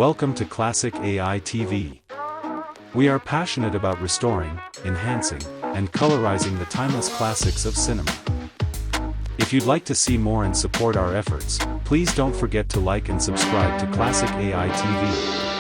Welcome to Classic AI TV. We are passionate about restoring, enhancing, and colorizing the timeless classics of cinema. If you'd like to see more and support our efforts, please don't forget to like and subscribe to Classic AI TV.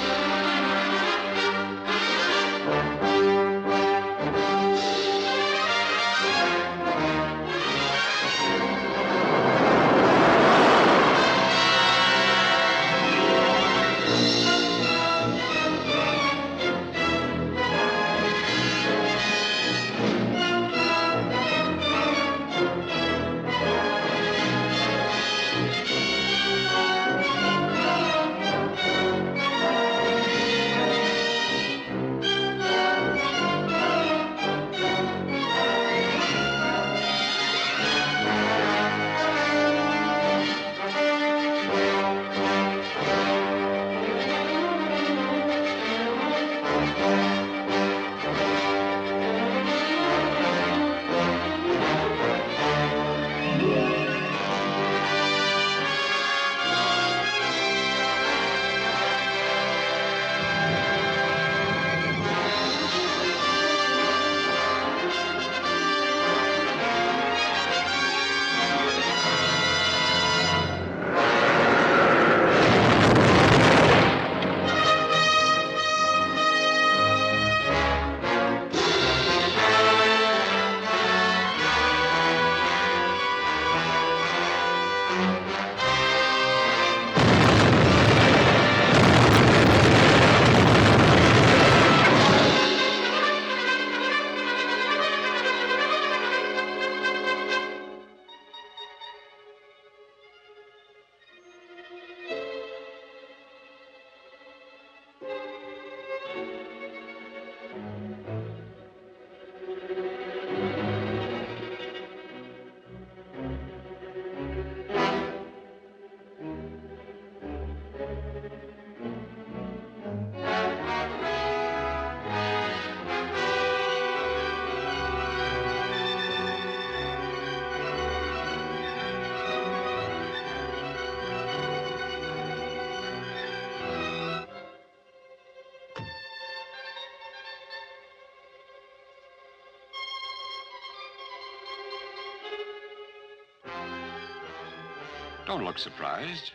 Don't look surprised.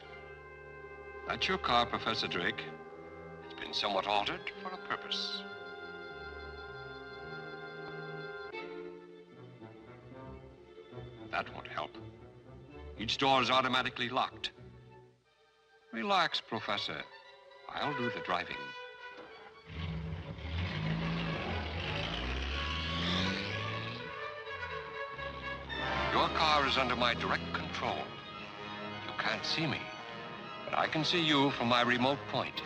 That's your car, Professor Drake. It's been somewhat altered for a purpose. That won't help. Each door is automatically locked. Relax, Professor. I'll do the driving. Your car is under my direct control. You can't see me, but I can see you from my remote point.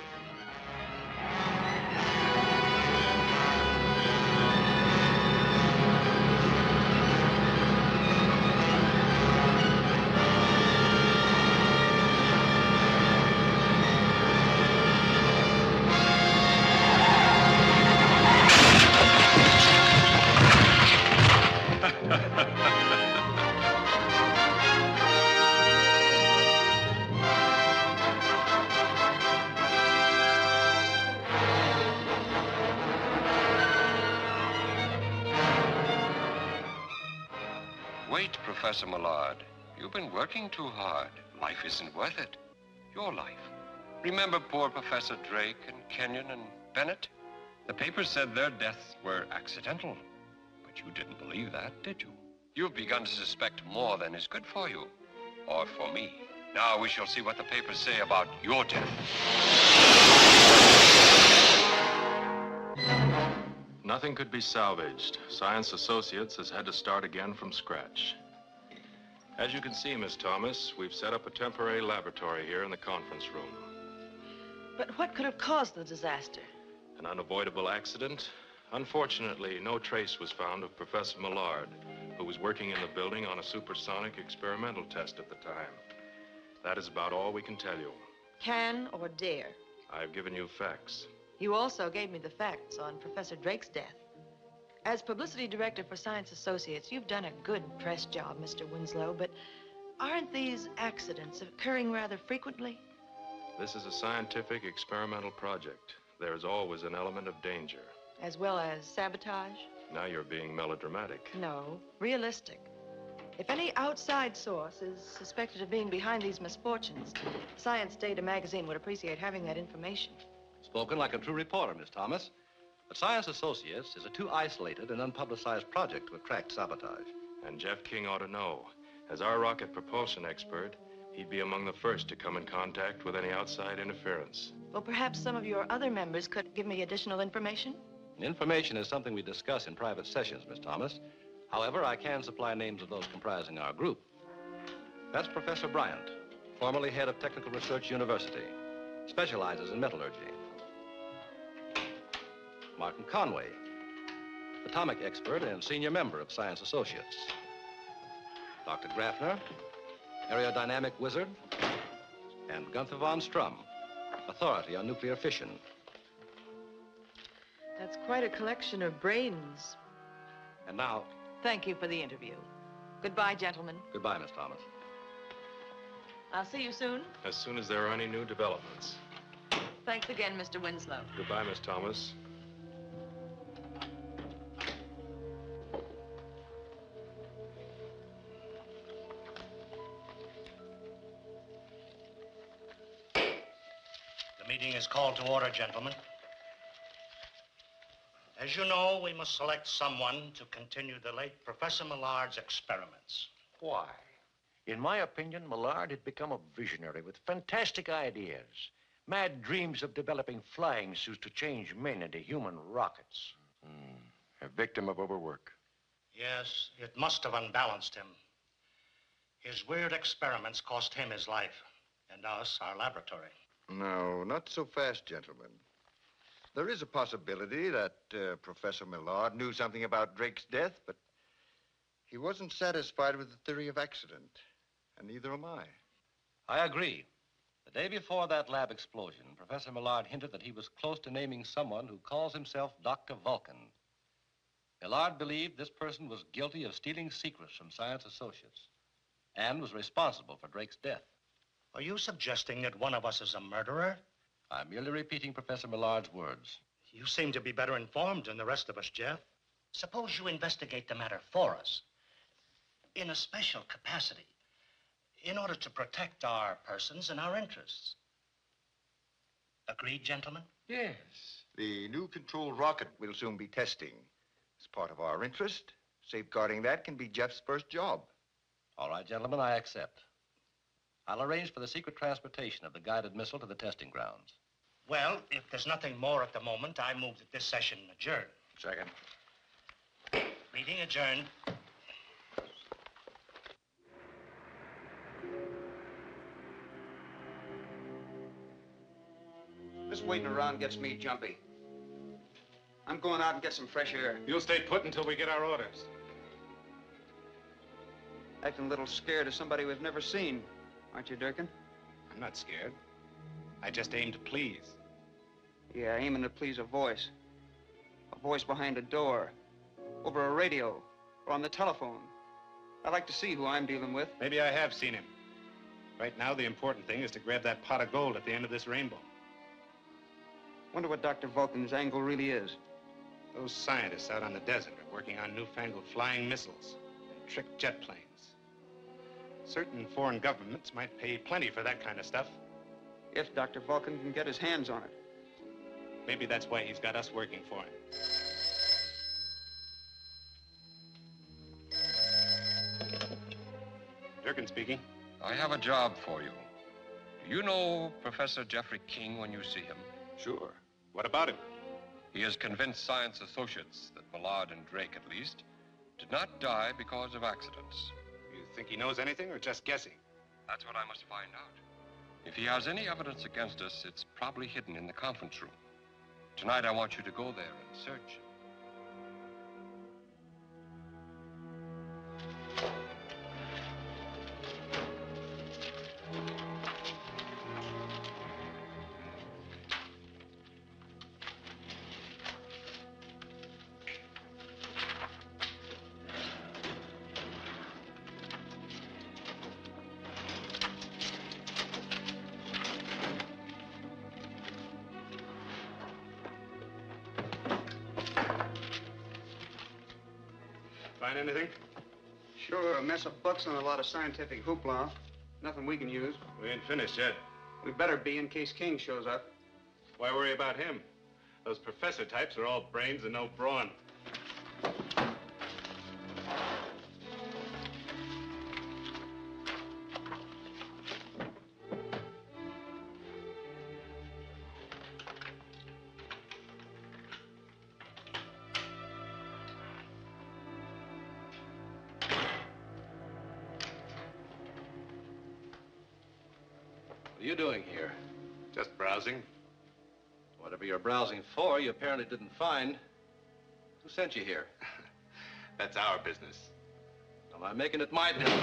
Wait, Professor Millard. You've been working too hard. Life isn't worth it. Your life. Remember poor Professor Drake and Kenyon and Bennett? The papers said their deaths were accidental. But you didn't believe that, did you? You've begun to suspect more than is good for you. Or for me. Now we shall see what the papers say about your death. Nothing could be salvaged. Science Associates has had to start again from scratch. As you can see, Miss Thomas, we've set up a temporary laboratory here in the conference room. But what could have caused the disaster? An unavoidable accident. Unfortunately, no trace was found of Professor Millard, who was working in the building on a supersonic experimental test at the time. That is about all we can tell you. Can or dare? I've given you facts. You also gave me the facts on Professor Drake's death. As publicity director for Science Associates, you've done a good press job, Mr. Winslow, but aren't these accidents occurring rather frequently? This is a scientific experimental project. There is always an element of danger. As well as sabotage? Now you're being melodramatic. No, realistic. If any outside source is suspected of being behind these misfortunes, Science Data magazine would appreciate having that information. Spoken like a true reporter, Miss Thomas. But Science Associates is a too isolated and unpublicized project to attract sabotage. And Jeff King ought to know. As our rocket propulsion expert, he'd be among the first to come in contact with any outside interference. Well, perhaps some of your other members could give me additional information? Information is something we discuss in private sessions, Miss Thomas. However, I can supply names of those comprising our group. That's Professor Bryant, formerly head of Technical Research University, specializes in metallurgy. Martin Conway, atomic expert and senior member of Science Associates. Dr. Grafner, aerodynamic wizard, and Gunther von Strum, authority on nuclear fission. That's quite a collection of brains. And now, Thank you for the interview. Goodbye, gentlemen. goodbye, Miss Thomas. I'll see you soon. As soon as there are any new developments. Thanks again, Mr. Winslow. Goodbye, Miss Thomas. The meeting is called to order, gentlemen. As you know, we must select someone to continue the late Professor Millard's experiments. Why? In my opinion, Millard had become a visionary with fantastic ideas, mad dreams of developing flying suits to change men into human rockets. A victim of overwork. Yes, it must have unbalanced him. His weird experiments cost him his life, and us our laboratory. No, not so fast, gentlemen. There is a possibility that Professor Millard knew something about Drake's death, but he wasn't satisfied with the theory of accident, and neither am I. I agree. The day before that lab explosion, Professor Millard hinted that he was close to naming someone who calls himself Dr. Vulcan. Millard believed this person was guilty of stealing secrets from Science Associates and was responsible for Drake's death. Are you suggesting that one of us is a murderer? I'm merely repeating Professor Millard's words. You seem to be better informed than the rest of us, Jeff. Suppose you investigate the matter for us in a special capacity in order to protect our persons and our interests. Agreed, gentlemen? Yes. The new controlled rocket we'll soon be testing. It's part of our interest. Safeguarding that can be Jeff's first job. All right, gentlemen, I accept. I'll arrange for the secret transportation of the guided missile to the testing grounds. Well, if there's nothing more at the moment, I move that this session adjourn. Second. Meeting adjourned. This waiting around gets me jumpy. I'm going out and get some fresh air. You'll stay put until we get our orders. Acting a little scared of somebody we've never seen. Aren't you, Durkin? I'm not scared. I just aim to please. Yeah, aiming to please a voice. A voice behind a door, over a radio, or on the telephone. I'd like to see who I'm dealing with. Maybe I have seen him. Right now, the important thing is to grab that pot of gold at the end of this rainbow. Wonder what Dr. Vulcan's angle really is. Those scientists out on the desert are working on newfangled flying missiles and trick jet planes. Certain foreign governments might pay plenty for that kind of stuff. If Dr. Vulcan can get his hands on it. Maybe that's why he's got us working for him. Durkin speaking. I have a job for you. Do you know Professor Jeffrey King when you see him? Sure. What about him? He has convinced Science Associates that Millard and Drake, at least, did not die because of accidents. You think he knows anything or just guessing? That's what I must find out. If he has any evidence against us, it's probably hidden in the conference room. Tonight, I want you to go there and search. Find anything? Sure, a mess of books and a lot of scientific hoopla. Nothing we can use. We ain't finished yet. We better be in case King shows up. Why worry about him? Those professor types are all brains and no brawn. What are you doing here? Just browsing. Whatever you're browsing for, you apparently didn't find. Who sent you here? That's our business. Am I making it my business?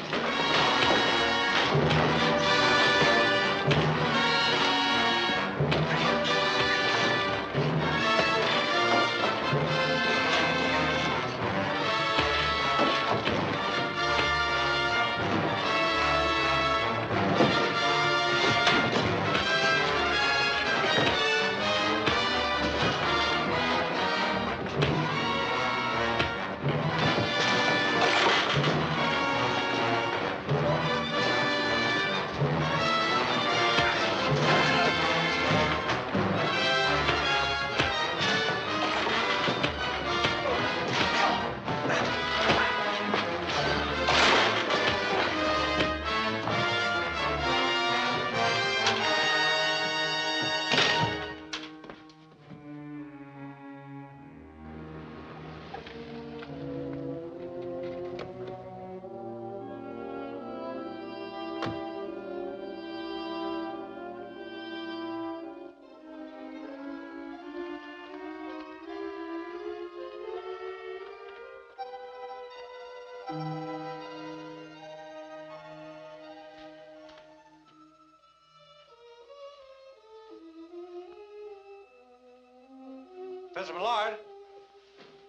Professor Millard.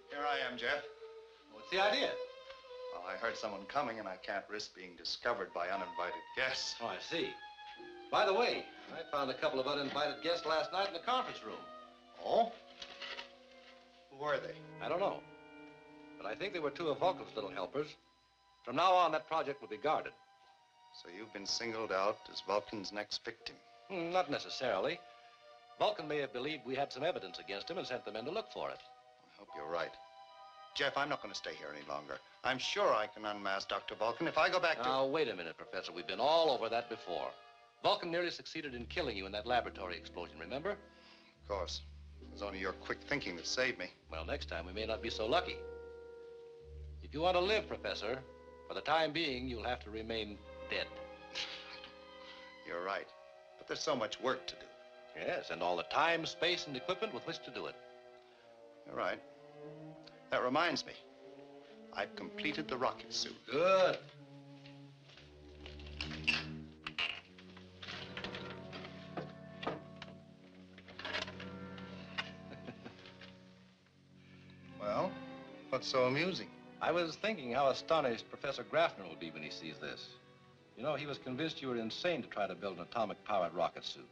Here I am, Jeff. What's the idea? Well, I heard someone coming, and I can't risk being discovered by uninvited guests. Oh, I see. By the way, I found a couple of uninvited guests last night in the conference room. Oh? Who were they? I don't know. But I think they were two of Vulcan's little helpers. From now on, that project will be guarded. So you've been singled out as Vulcan's next victim. Not necessarily. Vulcan may have believed we had some evidence against him and sent the men to look for it. I hope you're right. Jeff, I'm not going to stay here any longer. I'm sure I can unmask Dr. Vulcan if I go back to... Now, wait a minute, Professor. We've been all over that before. Vulcan nearly succeeded in killing you in that laboratory explosion, remember? Of course. It was only your quick thinking that saved me. Well, next time we may not be so lucky. If you want to live, Professor, for the time being, you'll have to remain dead. You're right. But there's so much work to do. Yes, and all the time, space, and equipment with which to do it. You're right. That reminds me. I've completed the rocket suit. Good. Well, what's so amusing? I was thinking how astonished Professor Graffner will be when he sees this. You know, he was convinced you were insane to try to build an atomic-powered rocket suit.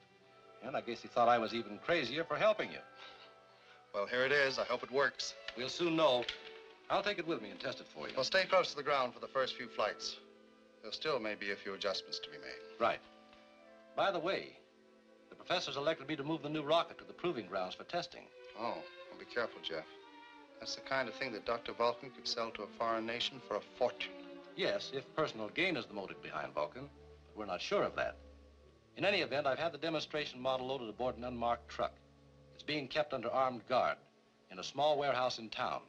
And I guess he thought I was even crazier for helping you. Well, here it is. I hope it works. We'll soon know. I'll take it with me and test it for you. Well, stay close to the ground for the first few flights. There still may be a few adjustments to be made. Right. By the way, the professor's elected me to move the new rocket to the proving grounds for testing. Oh, well, be careful, Jeff. That's the kind of thing that Dr. Vulcan could sell to a foreign nation for a fortune. Yes, if personal gain is the motive behind Vulcan, but we're not sure of that. In any event, I've had the demonstration model loaded aboard an unmarked truck. It's being kept under armed guard in a small warehouse in town.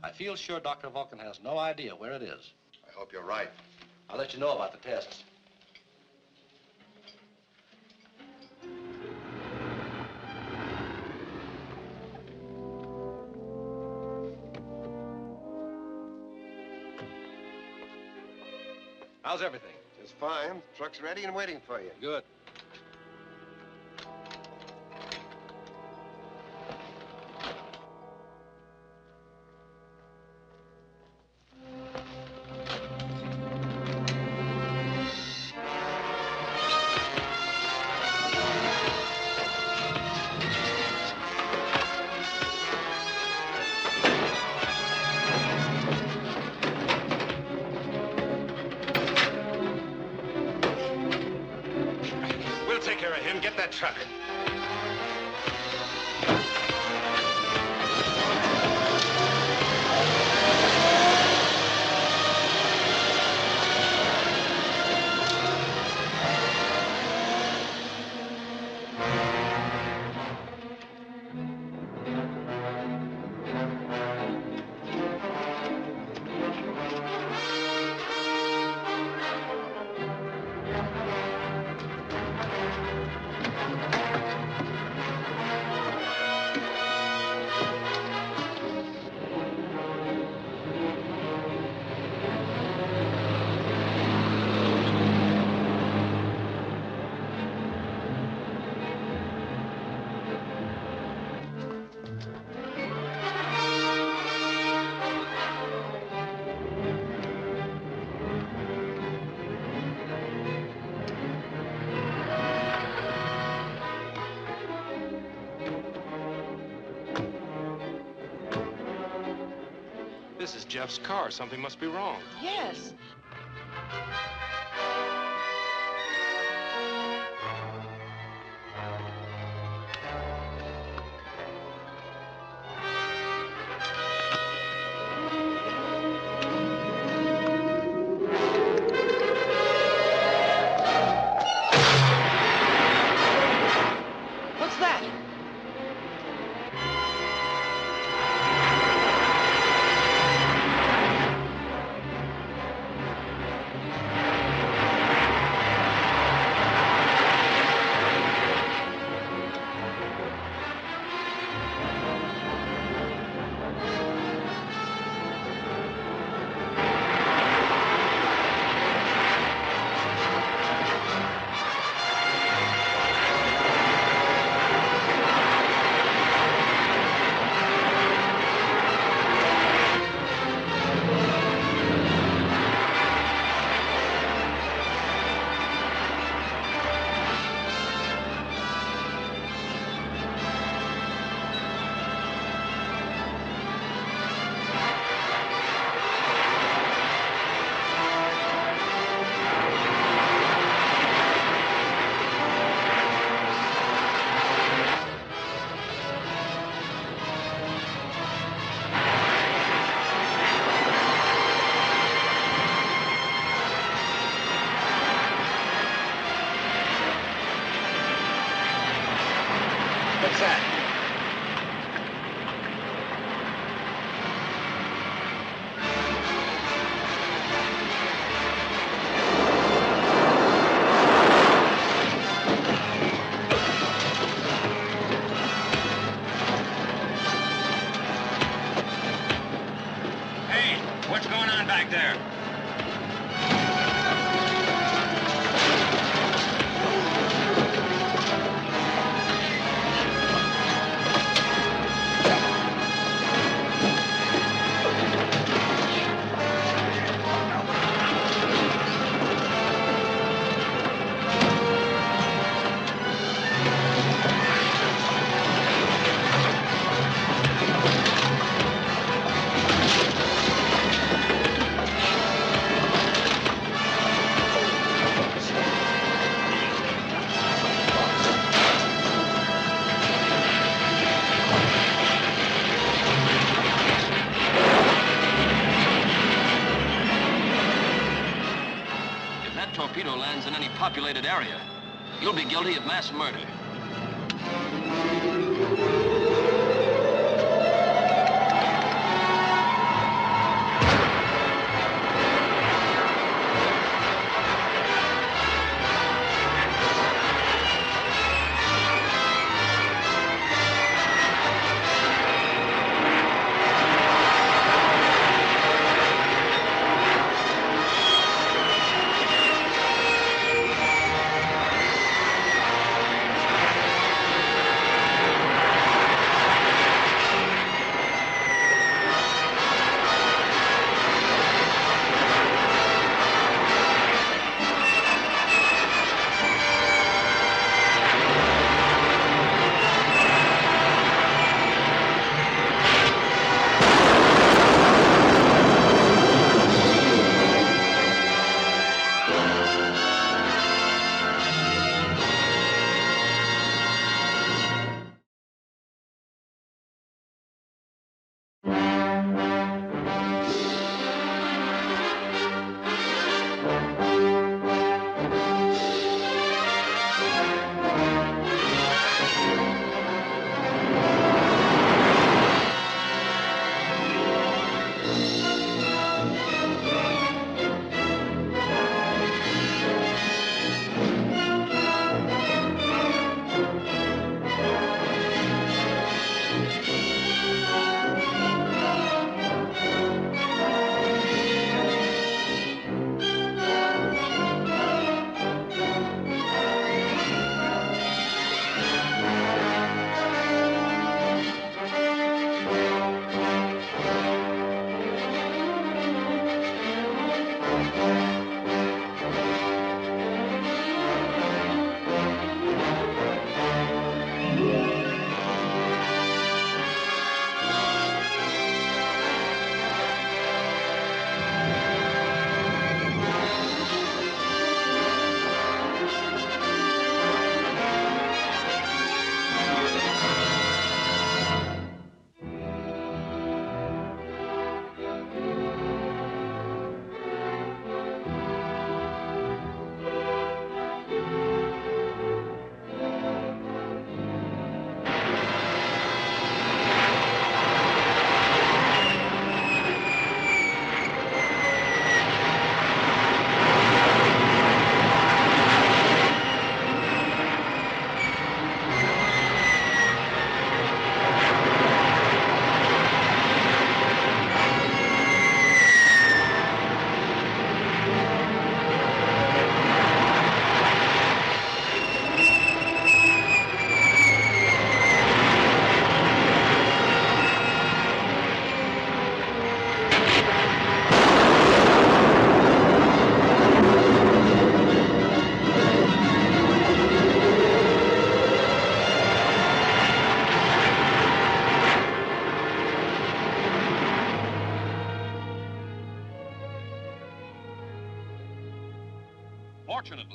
I feel sure Dr. Vulcan has no idea where it is. I hope you're right. I'll let you know about the tests. How's everything? Just fine. Truck's ready and waiting for you. Good. take care of him. Get that truck. This is Jeff's car. Something must be wrong. Yes. What's that? What's that? Hey, what's going on back there? If that torpedo lands in any populated area, you'll be guilty of mass murder.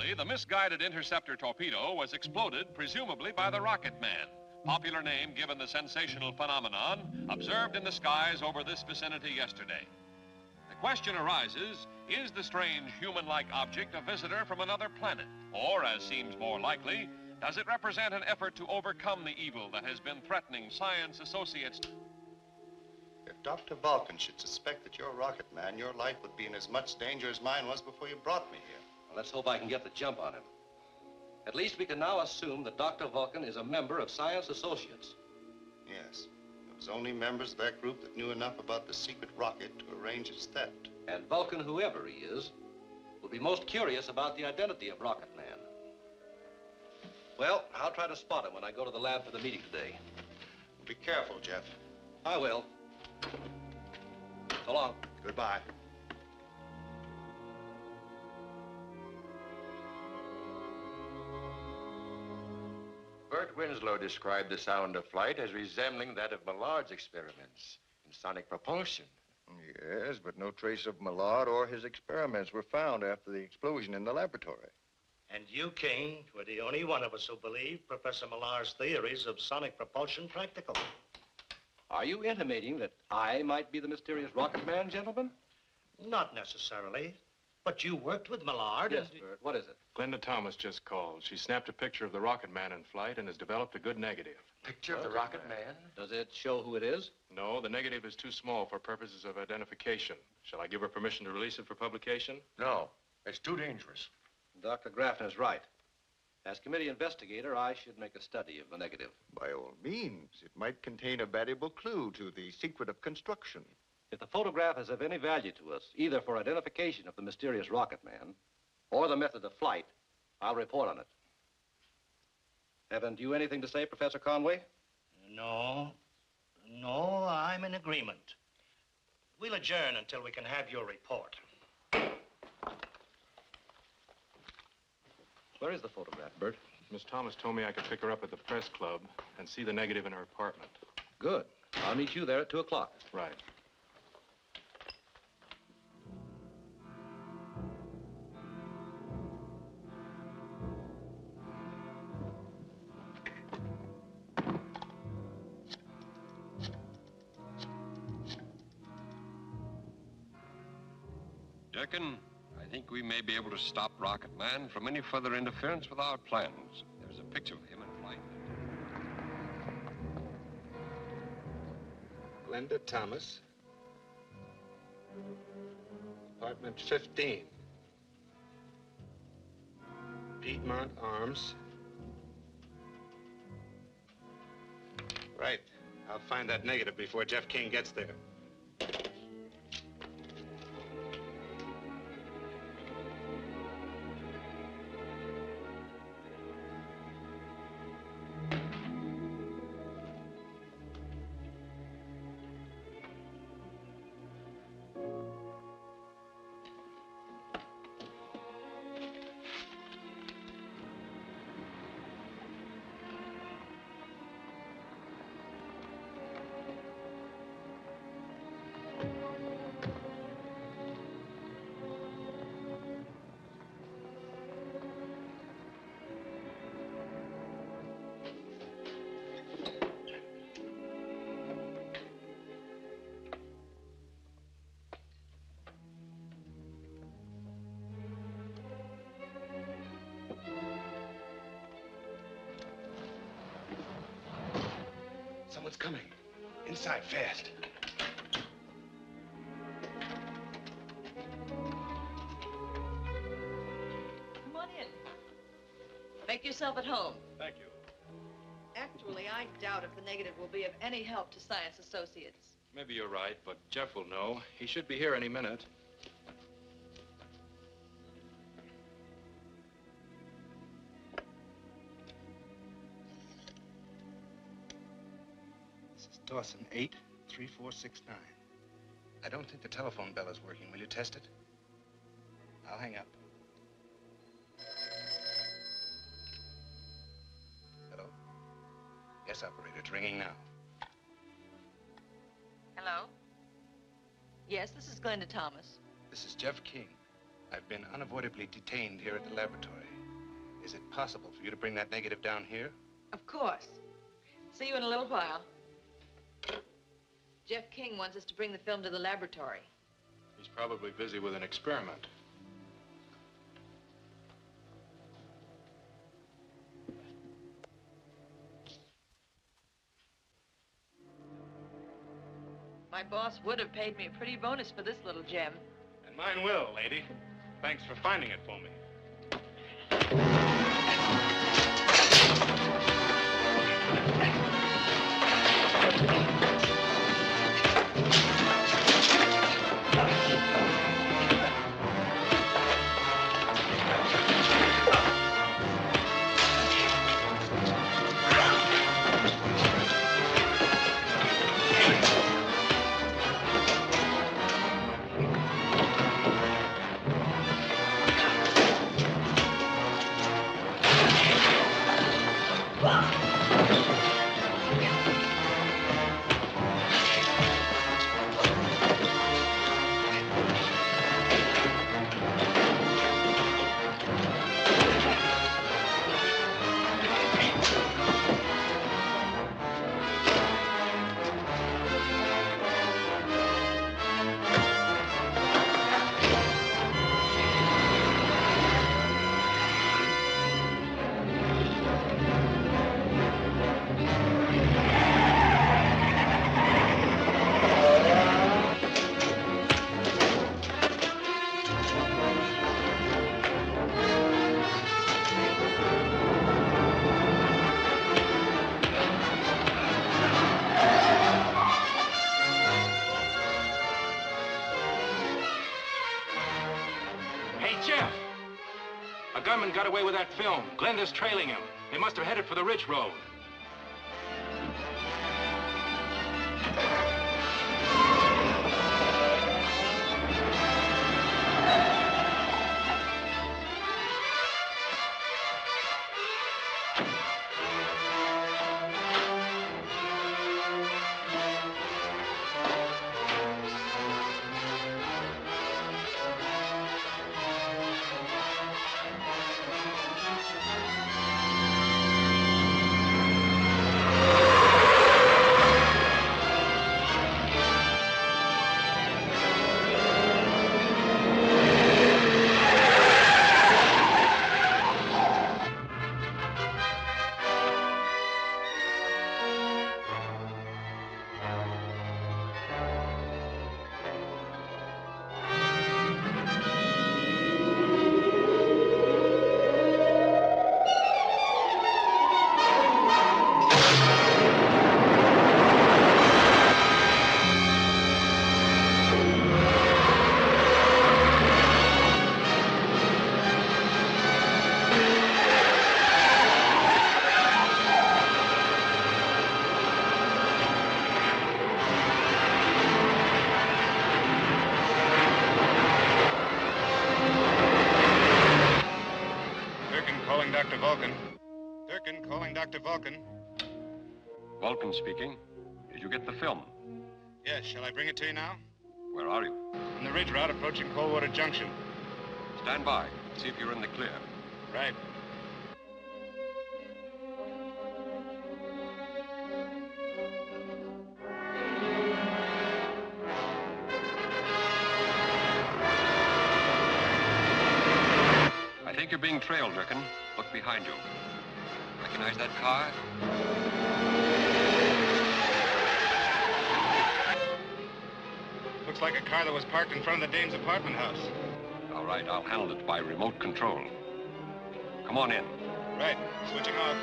Originally, the misguided interceptor torpedo was exploded, presumably by the Rocket Man, popular name given the sensational phenomenon observed in the skies over this vicinity yesterday. The question arises, is the strange human-like object a visitor from another planet? Or, as seems more likely, does it represent an effort to overcome the evil that has been threatening science associates? If Dr. Vulcan should suspect that you're a rocket man, your life would be in as much danger as mine was before you brought me here. Well, let's hope I can get the jump on him. At least we can now assume that Dr. Vulcan is a member of Science Associates. Yes. It was only members of that group that knew enough about the secret rocket to arrange its theft. And Vulcan, whoever he is, will be most curious about the identity of Rocket Man. Well, I'll try to spot him when I go to the lab for the meeting today. Be careful, Jeff. I will. So long. Goodbye. Bert Winslow described the sound of flight as resembling that of Millard's experiments in sonic propulsion. Yes, but no trace of Millard or his experiments were found after the explosion in the laboratory. And you, King, were the only one of us who believed Professor Millard's theories of sonic propulsion practical. Are you intimating that I might be the mysterious Rocket Man, gentlemen? Not necessarily. But you worked with Millard. Yes, Bert. What is it? Glenda Thomas just called. She snapped a picture of the Rocket Man in flight and has developed a good negative. Picture of the Rocket Man? Does it show who it is? No, the negative is too small for purposes of identification. Shall I give her permission to release it for publication? No, it's too dangerous. Dr. Graffner's right. As committee investigator, I should make a study of the negative. By all means, it might contain a valuable clue to the secret of construction. If the photograph is of any value to us, either for identification of the mysterious Rocket Man or the method of flight, I'll report on it. Haven't you anything to say, Professor Conway? No. No, I'm in agreement. We'll adjourn until we can have your report. Where is the photograph, Bert? Miss Thomas told me I could pick her up at the press club and see the negative in her apartment. Good. I'll meet you there at 2 o'clock. Right. Durkin, I think we may be able to stop Rocket Man from any further interference with our plans. There's a picture of him in flight. Glenda Thomas. Apartment 15. Piedmont Arms. Right. I'll find that negative before Jeff King gets there. Someone's coming. Inside, fast. Come on in. Make yourself at home. Thank you. Actually, I doubt if the negative will be of any help to Science Associates. Maybe you're right, but Jeff will know. He should be here any minute. Dawson, 83469. I don't think the telephone bell is working. Will you test it? I'll hang up. Hello? Yes, operator. It's ringing now. Hello? Yes, this is Glenda Thomas. This is Jeff King. I've been unavoidably detained here at the laboratory. Is it possible for you to bring that negative down here? Of course. See you in a little while. Jeff King wants us to bring the film to the laboratory. He's probably busy with an experiment. My boss would have paid me a pretty bonus for this little gem. And mine will, lady. Thanks for finding it for me. Gunman got away with that film. Glenda's trailing him. They must have headed for the Ridge Road. Dr. Vulcan. Durkin calling Dr. Vulcan. Vulcan speaking. Did you get the film? Yes, shall I bring it to you now? Where are you? On the ridge route approaching Coldwater Junction. Stand by. See if you're in the clear. Right. I think you're being trailed, Durkin. Look behind you. Recognize that car? Looks like a car that was parked in front of the dame's apartment house. All right, I'll handle it by remote control. Come on in. Right. Switching off.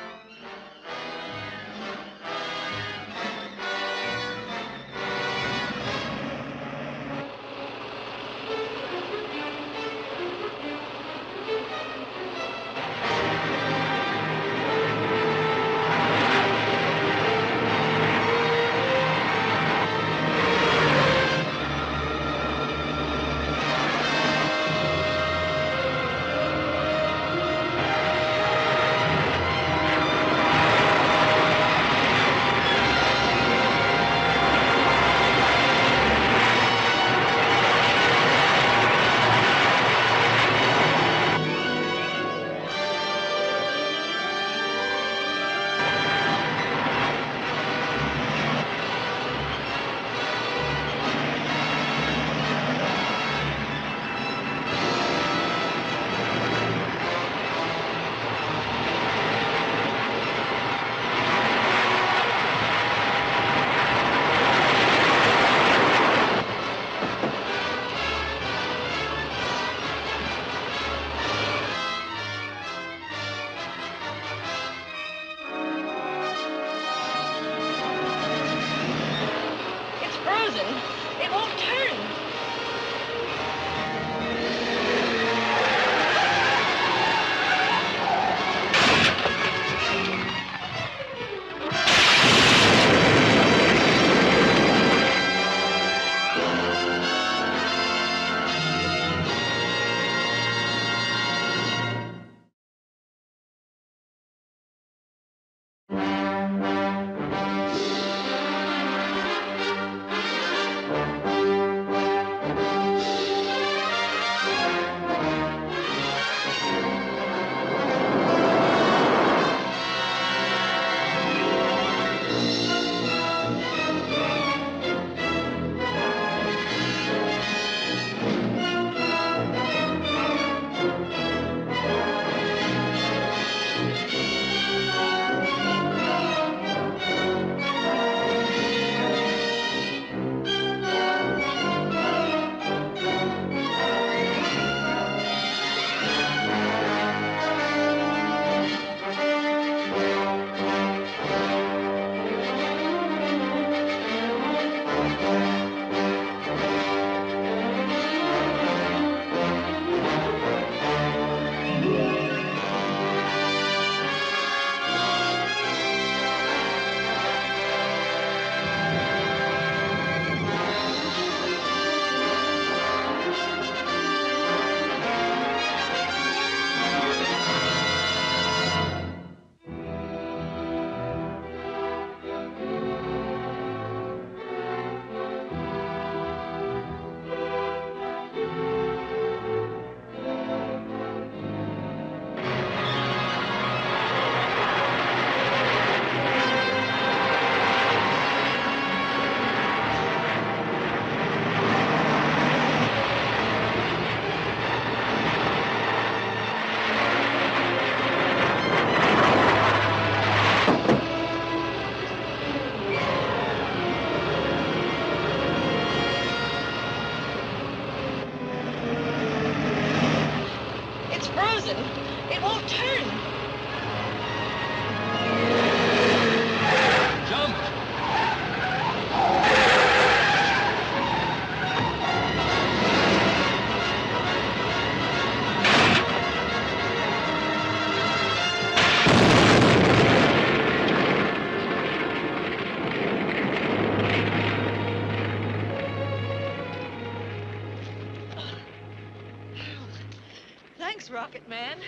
Thanks, Rocket Man.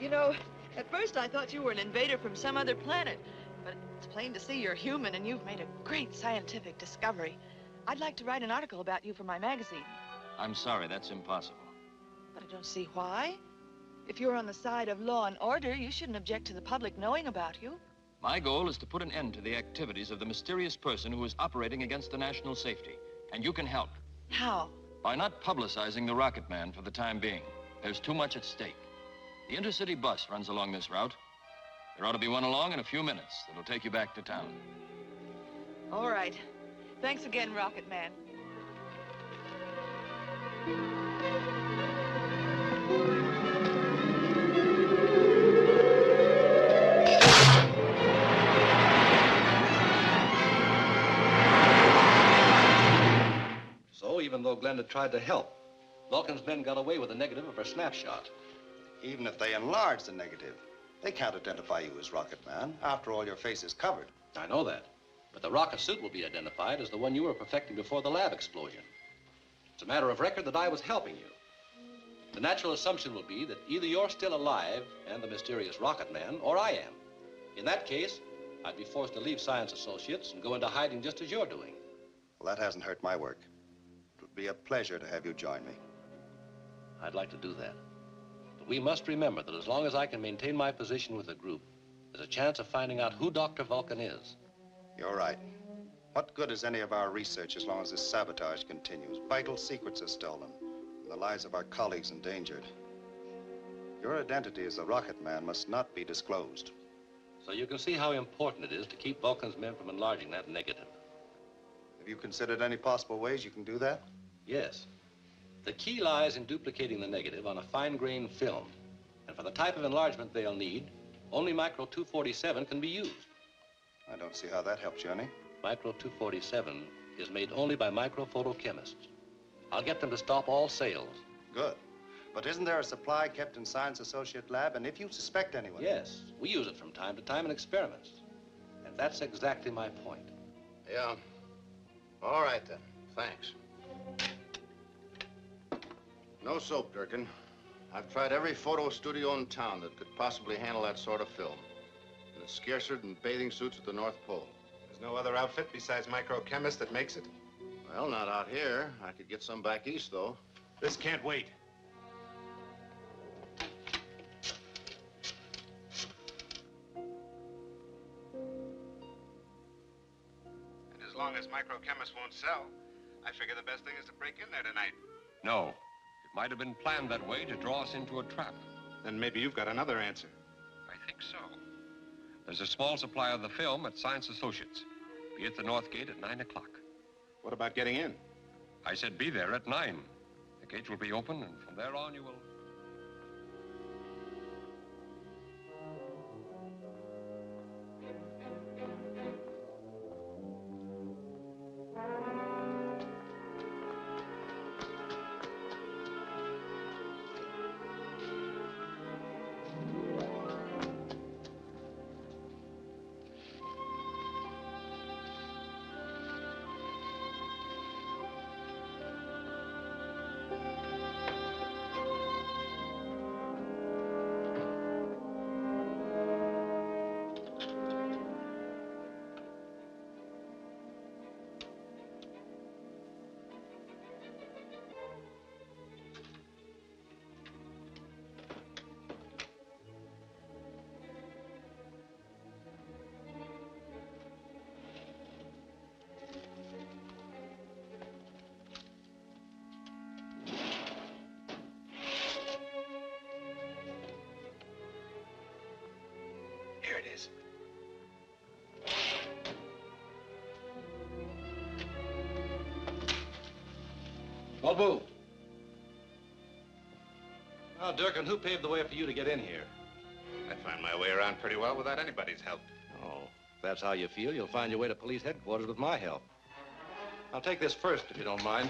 You know, at first I thought you were an invader from some other planet, but it's plain to see you're human and you've made a great scientific discovery. I'd like to write an article about you for my magazine. I'm sorry, that's impossible. But I don't see why. If you're on the side of law and order, you shouldn't object to the public knowing about you. My goal is to put an end to the activities of the mysterious person who is operating against the national safety. And you can help. How? By not publicizing the Rocket Man for the time being. There's too much at stake. The intercity bus runs along this route. There ought to be one along in a few minutes that'll take you back to town. All right. Thanks again, Rocket Man. So, even though Glenda tried to help, Vulcan's men got away with a negative of her snapshot. Even if they enlarge the negative, they can't identify you as Rocket Man. After all, your face is covered. I know that. But the rocket suit will be identified as the one you were perfecting before the lab explosion. It's a matter of record that I was helping you. The natural assumption will be that either you're still alive and the mysterious Rocket Man, or I am. In that case, I'd be forced to leave Science Associates and go into hiding just as you're doing. Well, that hasn't hurt my work. It would be a pleasure to have you join me. I'd like to do that. But we must remember that as long as I can maintain my position with the group, there's a chance of finding out who Dr. Vulcan is. You're right. What good is any of our research as long as this sabotage continues? Vital secrets are stolen, and the lives of our colleagues endangered. Your identity as the Rocket Man must not be disclosed. So you can see how important it is to keep Vulcan's men from enlarging that negative. Have you considered any possible ways you can do that? Yes. The key lies in duplicating the negative on a fine-grained film. And for the type of enlargement they'll need, only Micro 247 can be used. I don't see how that helps you any. Micro 247 is made only by microphotochemists. I'll get them to stop all sales. Good. But isn't there a supply kept in Science Associate Lab? And if you suspect anyone... Yes, we use it from time to time in experiments. And that's exactly my point. Yeah. All right, then. Thanks. No soap, Durkin. I've tried every photo studio in town that could possibly handle that sort of film. And it scarcer than bathing suits at the North Pole. There's no other outfit besides Microchemist that makes it? Well, not out here. I could get some back east, though. This can't wait. And as long as Microchemist won't sell, I figure the best thing is to break in there tonight. No. It might have been planned that way to draw us into a trap. Then maybe you've got another answer. I think so. There's a small supply of the film at Science Associates. Be at the North Gate at 9 o'clock. What about getting in? I said be there at 9. The gate will be open, and from there on you will... Here it is. Don't move. Now, Durkin, who paved the way for you to get in here? I find my way around pretty well without anybody's help. Oh, if that's how you feel, you'll find your way to police headquarters with my help. I'll take this first, if you don't mind.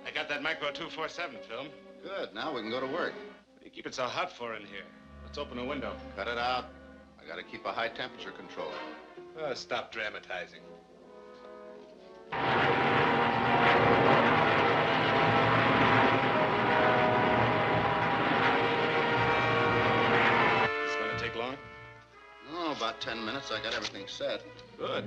I got that Micro 247 film. Good. Now we can go to work. What do you keep it so hot for in here? Let's open a window. Cut it out. I gotta keep a high temperature control. Oh, stop dramatizing. Is this going to take long? Oh, about 10 minutes. I got everything set. Good.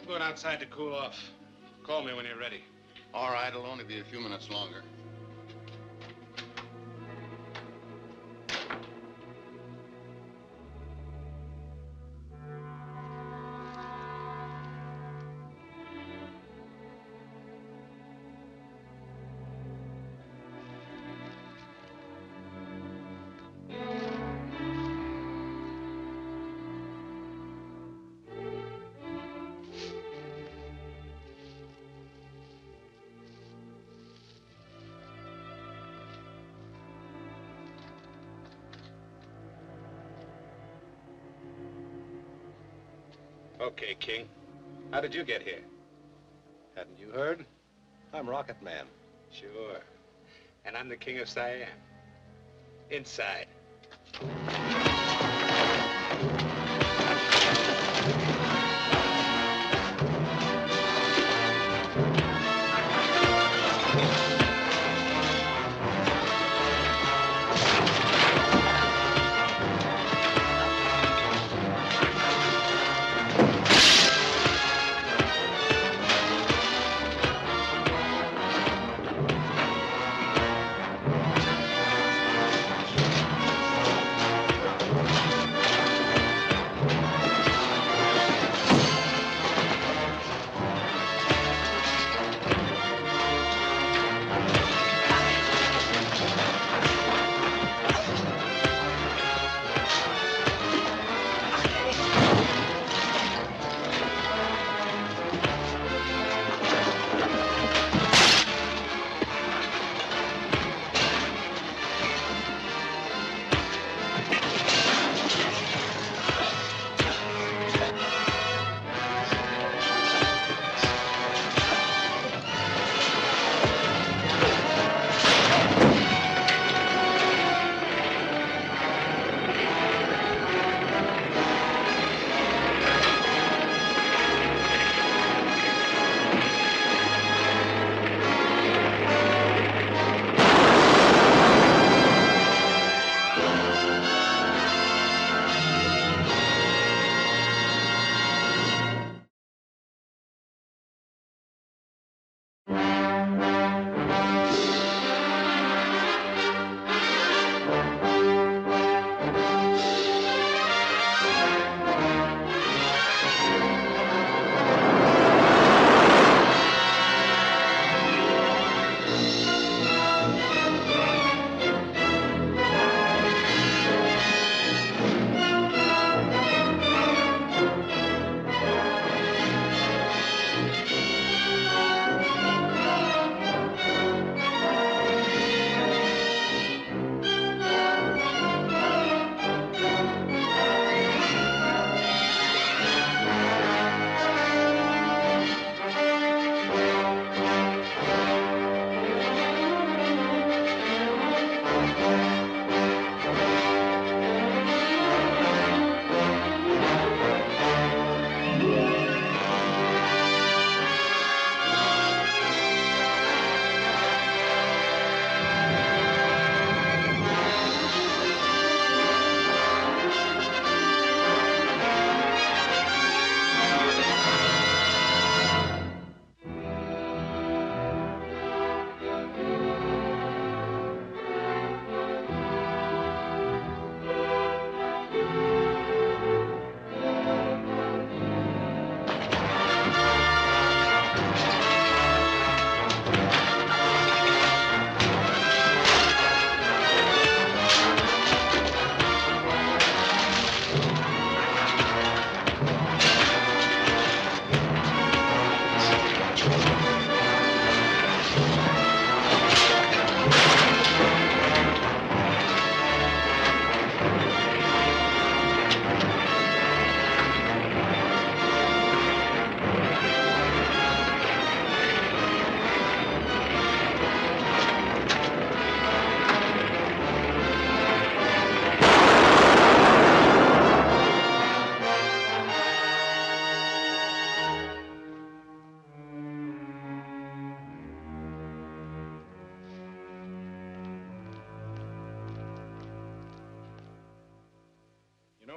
I'm going outside to cool off. Call me when you're ready. All right, it'll only be a few minutes longer. Okay, King. How did you get here? Hadn't you heard? I'm Rocket Man. Sure. And I'm the king of Siam. Inside.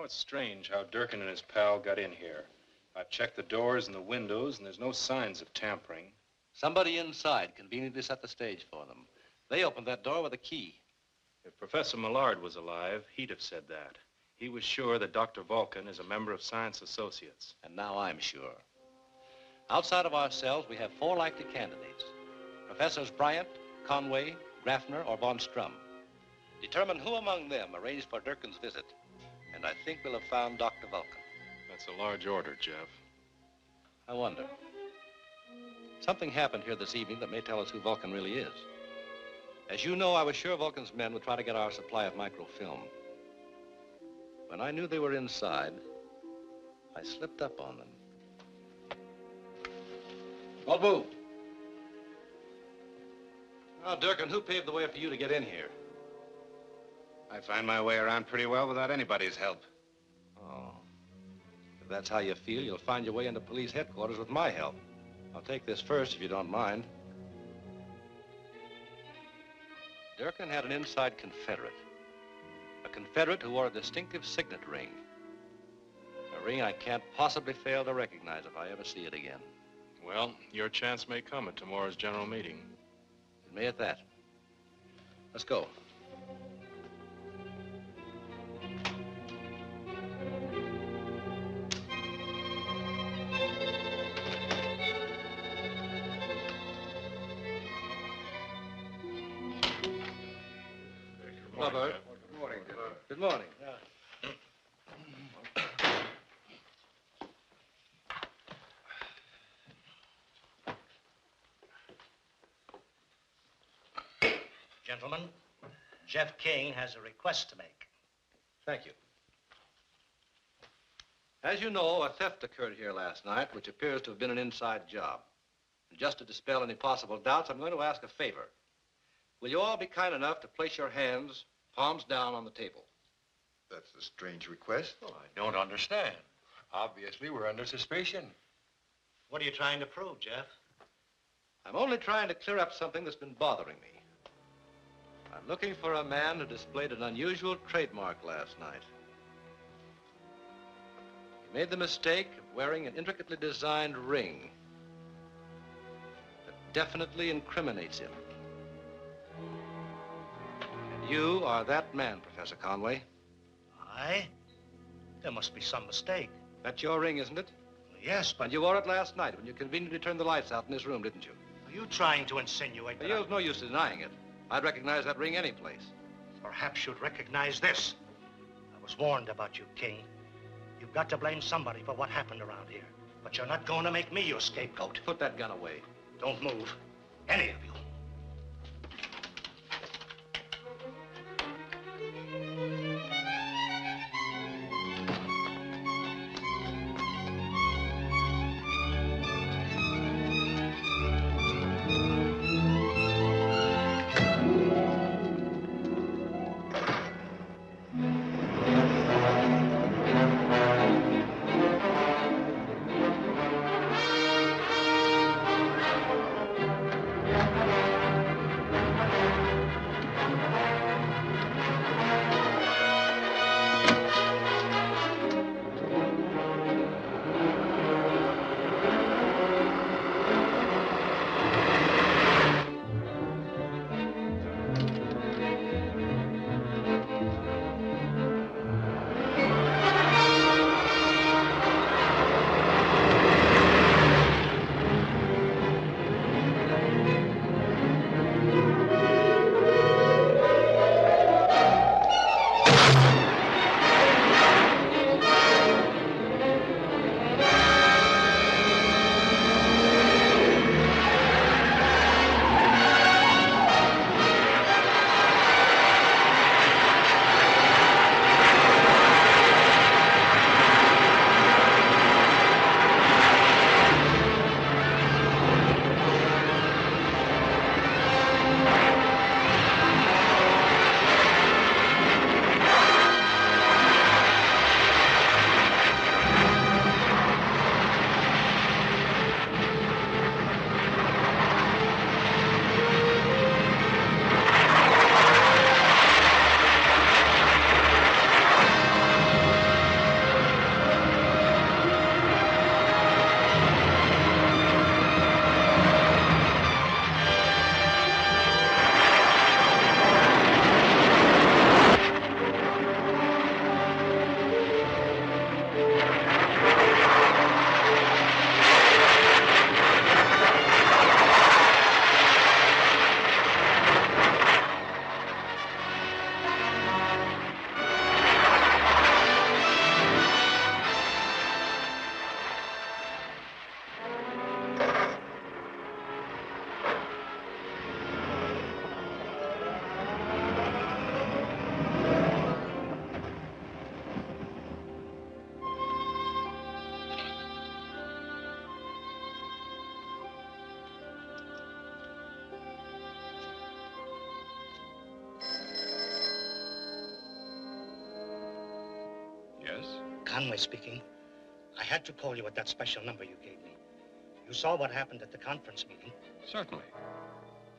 it's strange how Durkin and his pal got in here. I've checked the doors and the windows, and there's no signs of tampering. Somebody inside conveniently set the stage for them. They opened that door with a key. If Professor Millard was alive, he'd have said that. He was sure that Dr. Vulcan is a member of Science Associates. And now I'm sure. Outside of ourselves, we have 4 likely candidates. Professors Bryant, Conway, Graffner, or von Strum. Determine who among them arranged for Durkin's visit, and I think we'll have found Dr. Vulcan. That's a large order, Jeff. I wonder. Something happened here this evening that may tell us who Vulcan really is. As you know, I was sure Vulcan's men would try to get our supply of microfilm. When I knew they were inside, I slipped up on them. Don't move. Now, Durkin, who paved the way for you to get in here? I find my way around pretty well without anybody's help. Oh. If that's how you feel, you'll find your way into police headquarters with my help. I'll take this first, if you don't mind. Durkin had an inside confederate. A confederate who wore a distinctive signet ring. A ring I can't possibly fail to recognize if I ever see it again. Well, your chance may come at tomorrow's general meeting. It may at that. Let's go. Robert. Good morning. Good morning. Gentlemen, Jeff King has a request to make. Thank you. As you know, a theft occurred here last night, which appears to have been an inside job. And just to dispel any possible doubts, I'm going to ask a favor. Will you all be kind enough to place your hands, palms down, on the table? That's a strange request. Oh, I don't understand. Obviously, we're under suspicion. What are you trying to prove, Jeff? I'm only trying to clear up something that's been bothering me. I'm looking for a man who displayed an unusual trademark last night. He made the mistake of wearing an intricately designed ring that definitely incriminates him. And you are that man, Professor Conway. I? There must be some mistake. That's your ring, isn't it? Yes, but And you wore it last night when you conveniently turned the lights out in this room, didn't you? are you trying to insinuate that There's no use denying it. I'd recognize that ring any place. Perhaps you'd recognize this. I was warned about you, King. You've got to blame somebody for what happened around here. But you're not going to make me your scapegoat. Put that gun away. Don't move. Any of you. Conway speaking. I had to call you at that special number you gave me. You saw what happened at the conference meeting. Certainly.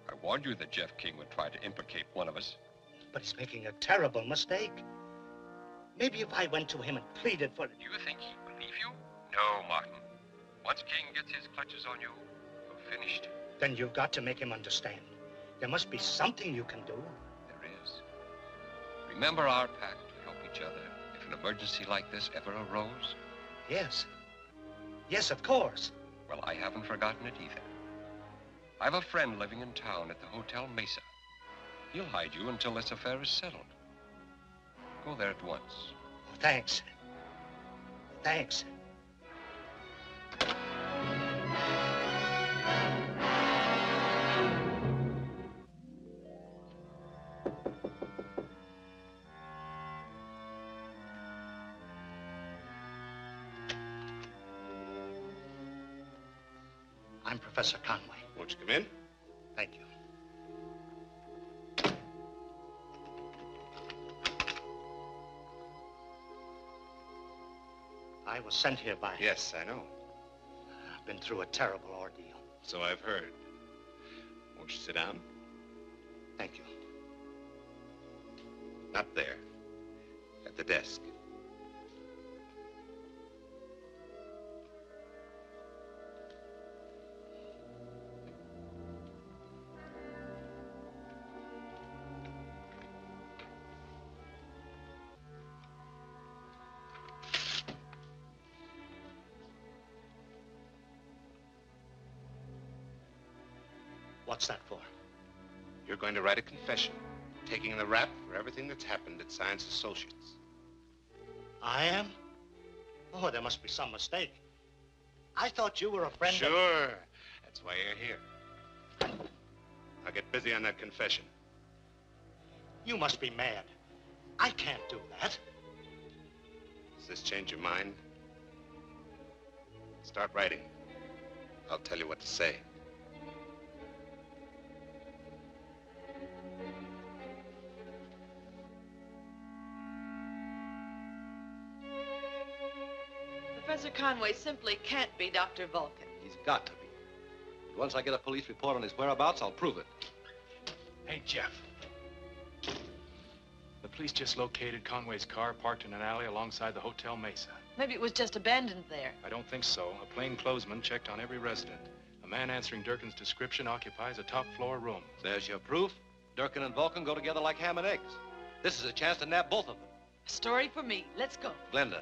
I warned you that Jeff King would try to implicate one of us. But he's making a terrible mistake. Maybe if I went to him and pleaded for it. Do you think he'd believe you? No, Martin. Once King gets his clutches on you, you're finished. Then you've got to make him understand. There must be something you can do. There is. Remember our pact to help each other if an emergency like this ever arose? Yes. Yes, of course. Well, I haven't forgotten it either. I've a friend living in town at the Hotel Mesa. He'll hide you until this affair is settled. Go there at once. Oh, thanks. Thanks. I'm Professor Conway. Won't you come in? Thank you. I was sent here by... Yes, I know. I've been through a terrible ordeal. So I've heard. Won't you sit down? Thank you. Not there. At the desk. What's that for? You're going to write a confession, taking the rap for everything that's happened at Science Associates. I am? Oh, there must be some mistake. I thought you were a friend of... Sure. That's why you're here. Now get busy on that confession. You must be mad. I can't do that. Does this change your mind? Start writing. I'll tell you what to say. Professor Conway simply can't be Dr. Vulcan. He's got to be. Once I get a police report on his whereabouts, I'll prove it. Hey, Jeff. The police just located Conway's car parked in an alley alongside the Hotel Mesa. Maybe it was just abandoned there. I don't think so. A plainclothesman checked on every resident. A man answering Durkin's description occupies a top-floor room. There's your proof. Durkin and Vulcan go together like ham and eggs. This is a chance to nab both of them. A story for me. Let's go. Glenda,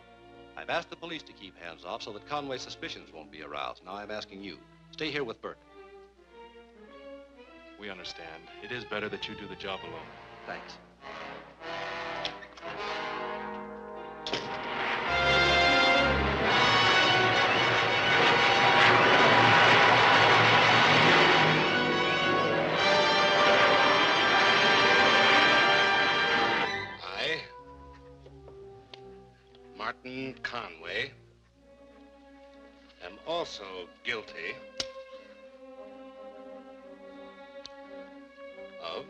I've asked the police to keep hands off so that Conway's suspicions won't be aroused. Now I'm asking you. Stay here with Bert. We understand. It is better that you do the job alone. Thanks. Martin Conway am also guilty of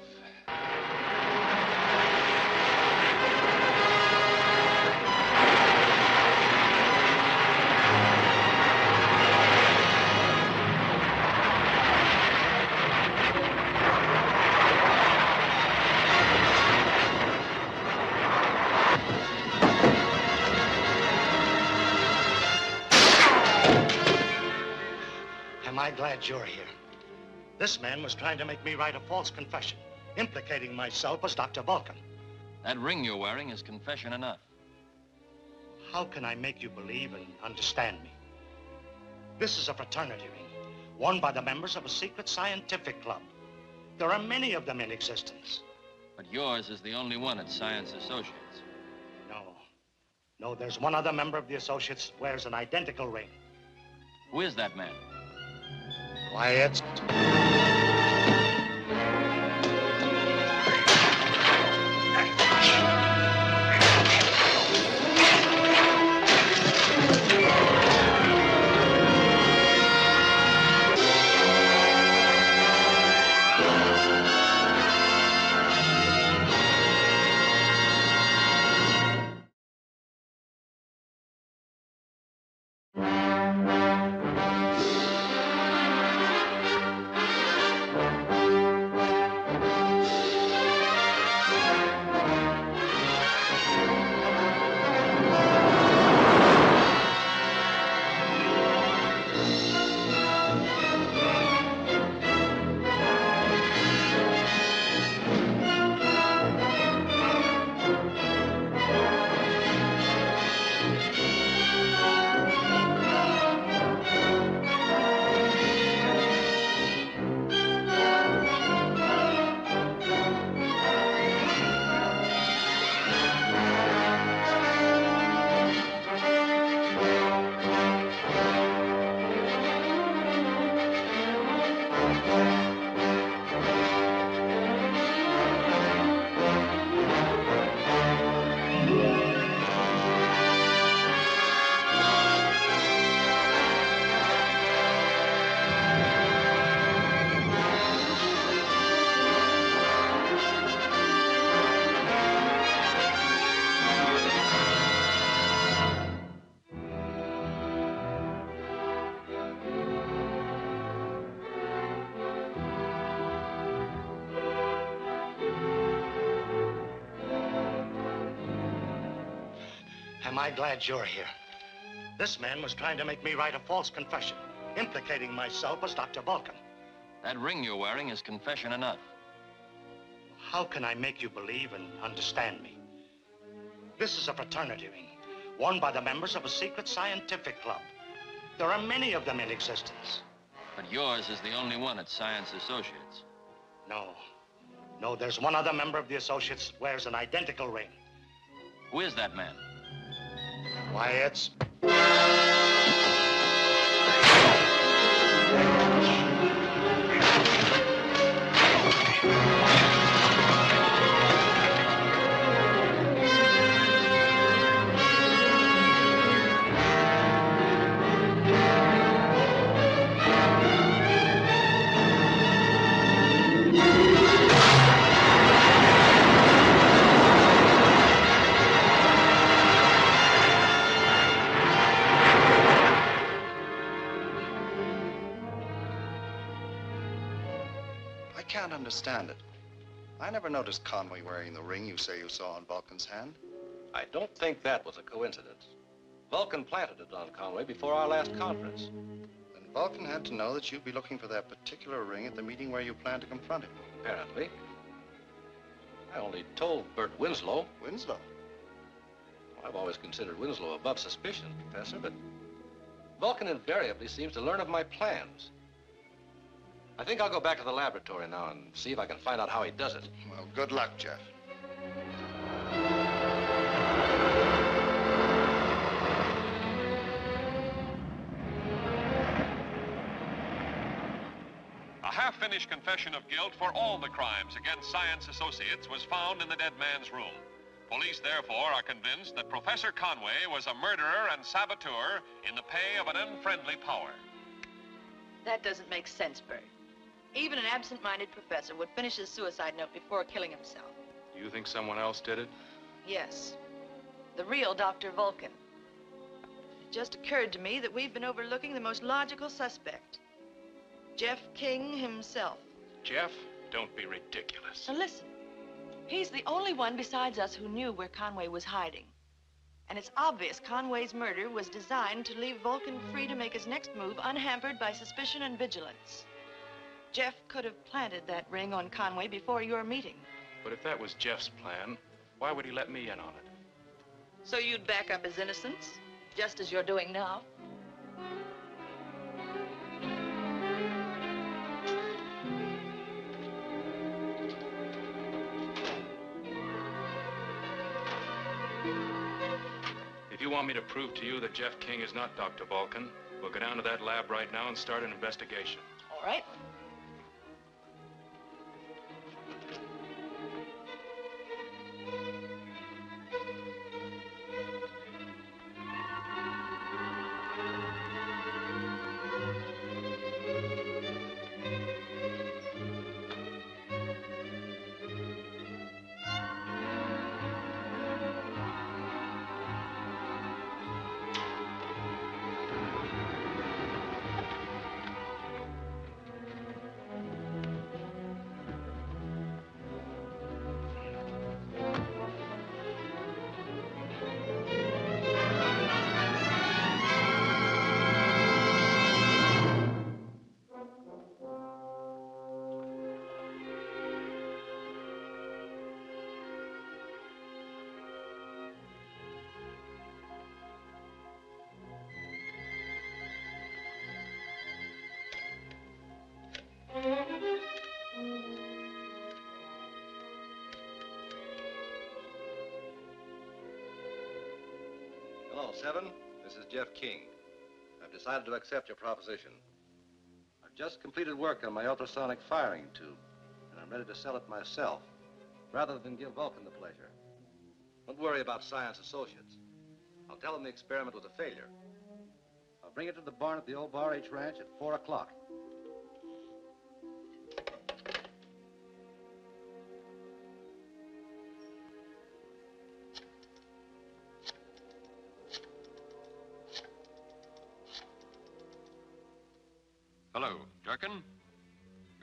Am I glad you're here? This man was trying to make me write a false confession, implicating myself as Dr. Vulcan. That ring you're wearing is confession enough. How can I make you believe and understand me? This is a fraternity ring, worn by the members of a secret scientific club. There are many of them in existence. But yours is the only one at Science Associates. No, there's one other member of the Associates that wears an identical ring. Who is that man? Quiet. Am I glad you're here? This man was trying to make me write a false confession, implicating myself as Dr. Vulcan. That ring you're wearing is confession enough. How can I make you believe and understand me? This is a fraternity ring, worn by the members of a secret scientific club. There are many of them in existence. But yours is the only one at Science Associates. No, there's one other member of the Associates that wears an identical ring. Who is that man? Why, it's... I can't understand it. I never noticed Conway wearing the ring you say you saw on Vulcan's hand. I don't think that was a coincidence. Vulcan planted it on Conway before our last conference. Then Vulcan had to know that you'd be looking for that particular ring at the meeting where you planned to confront him. Apparently. I only told Bert Winslow. Winslow? I've always considered Winslow above suspicion, Professor, but Vulcan invariably seems to learn of my plans. I think I'll go back to the laboratory now and see if I can find out how he does it. Well, good luck, Jeff. A half-finished confession of guilt for all the crimes against Science Associates was found in the dead man's room. Police, therefore, are convinced that Professor Conway was a murderer and saboteur in the pay of an unfriendly power. That doesn't make sense, Bert. Even an absent-minded professor would finish his suicide note before killing himself. You think someone else did it? Yes. The real Dr. Vulcan. It just occurred to me that we've been overlooking the most logical suspect. Jeff King himself. Jeff, don't be ridiculous. Now listen. He's the only one besides us who knew where Conway was hiding. And it's obvious Conway's murder was designed to leave Vulcan free to make his next move unhampered by suspicion and vigilance. Jeff could have planted that ring on Conway before your meeting. But if that was Jeff's plan, why would he let me in on it? So you'd back up his innocence, just as you're doing now? If you want me to prove to you that Jeff King is not Dr. Vulcan, we'll go down to that lab right now and start an investigation. All right. Hello, Seven. This is Jeff King. I've decided to accept your proposition. I've just completed work on my ultrasonic firing tube, and I'm ready to sell it myself, rather than give Vulcan the pleasure. Don't worry about Science Associates. I'll tell them the experiment was a failure. I'll bring it to the barn at the old Bar H Ranch at 4 o'clock. Hello, Durkin.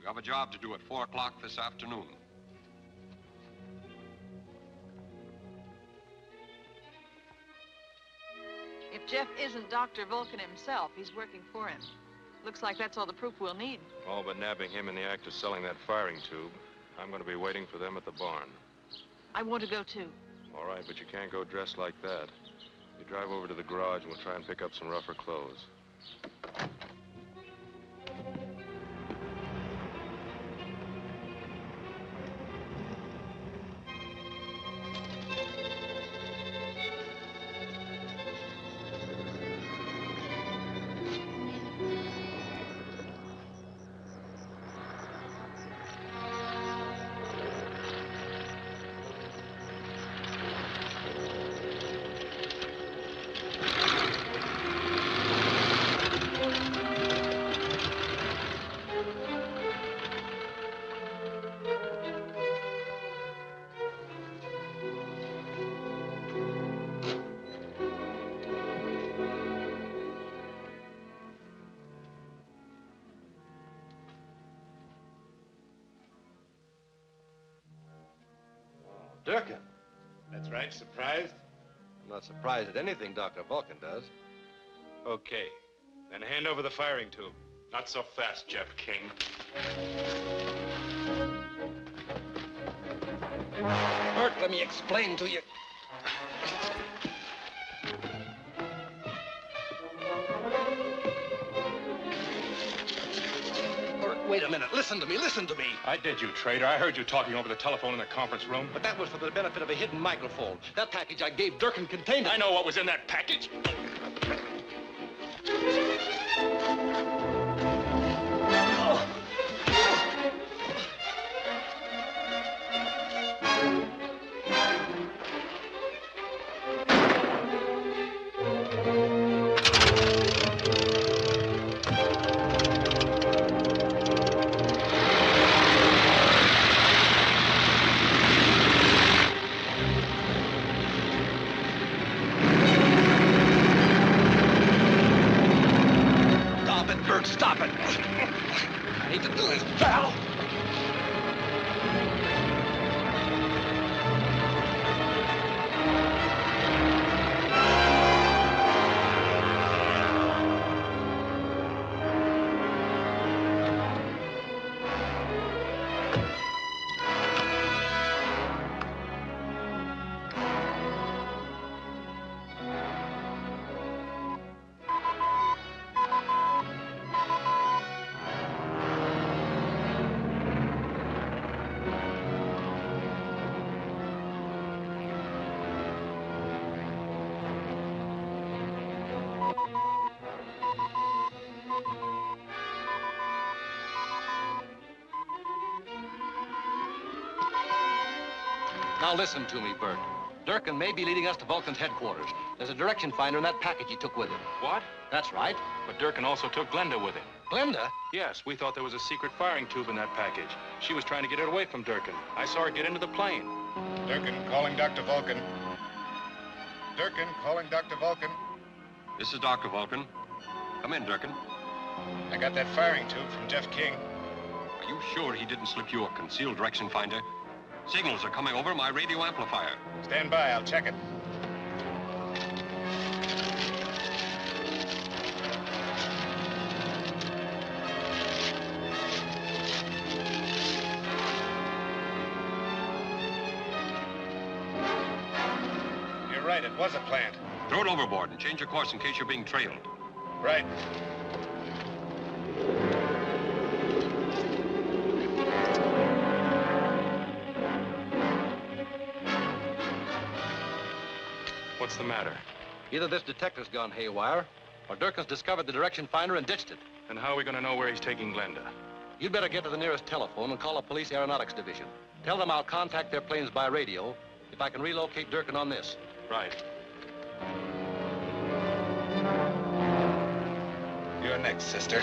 You have a job to do at 4 o'clock this afternoon. If Jeff isn't Dr. Vulcan himself, he's working for him. Looks like that's all the proof we'll need. All but nabbing him in the act of selling that firing tube. I'm going to be waiting for them at the barn. I want to go, too. All right, but you can't go dressed like that. You drive over to the garage and we'll try and pick up some rougher clothes. Durkin. That's right. Surprised? I'm not surprised at anything Dr. Vulcan does. Okay. Then hand over the firing tube. Not so fast, Jeff King. Bert, let me explain to you. Bert, wait a minute. Listen to me. Listen to me. I did, you traitor. I heard you talking over the telephone in the conference room. But that was for the benefit of a hidden microphone. That package I gave Durkin contained it. I know what was in that package. Stop it! I hate to do this, pal. Now listen to me, Bert. Durkin may be leading us to Vulcan's headquarters. There's a direction finder in that package he took with him. What? That's right. But Durkin also took Glenda with him. Glenda? Yes, we thought there was a secret firing tube in that package. She was trying to get it away from Durkin. I saw her get into the plane. Durkin calling Dr. Vulcan. Durkin calling Dr. Vulcan. This is Dr. Vulcan. Come in, Durkin. I got that firing tube from Jeff King. Are you sure he didn't slip you a concealed direction finder? Signals are coming over my radio amplifier. Stand by, I'll check it. You're right, it was a plant. Throw it overboard and change your course in case you're being trailed. Right. What's the matter? Either this detector's gone haywire, or Durkin's discovered the direction finder and ditched it. And how are we going to know where he's taking Glenda? You'd better get to the nearest telephone and call the police aeronautics division. Tell them I'll contact their planes by radio if I can relocate Durkin on this. Right. You're next, sister.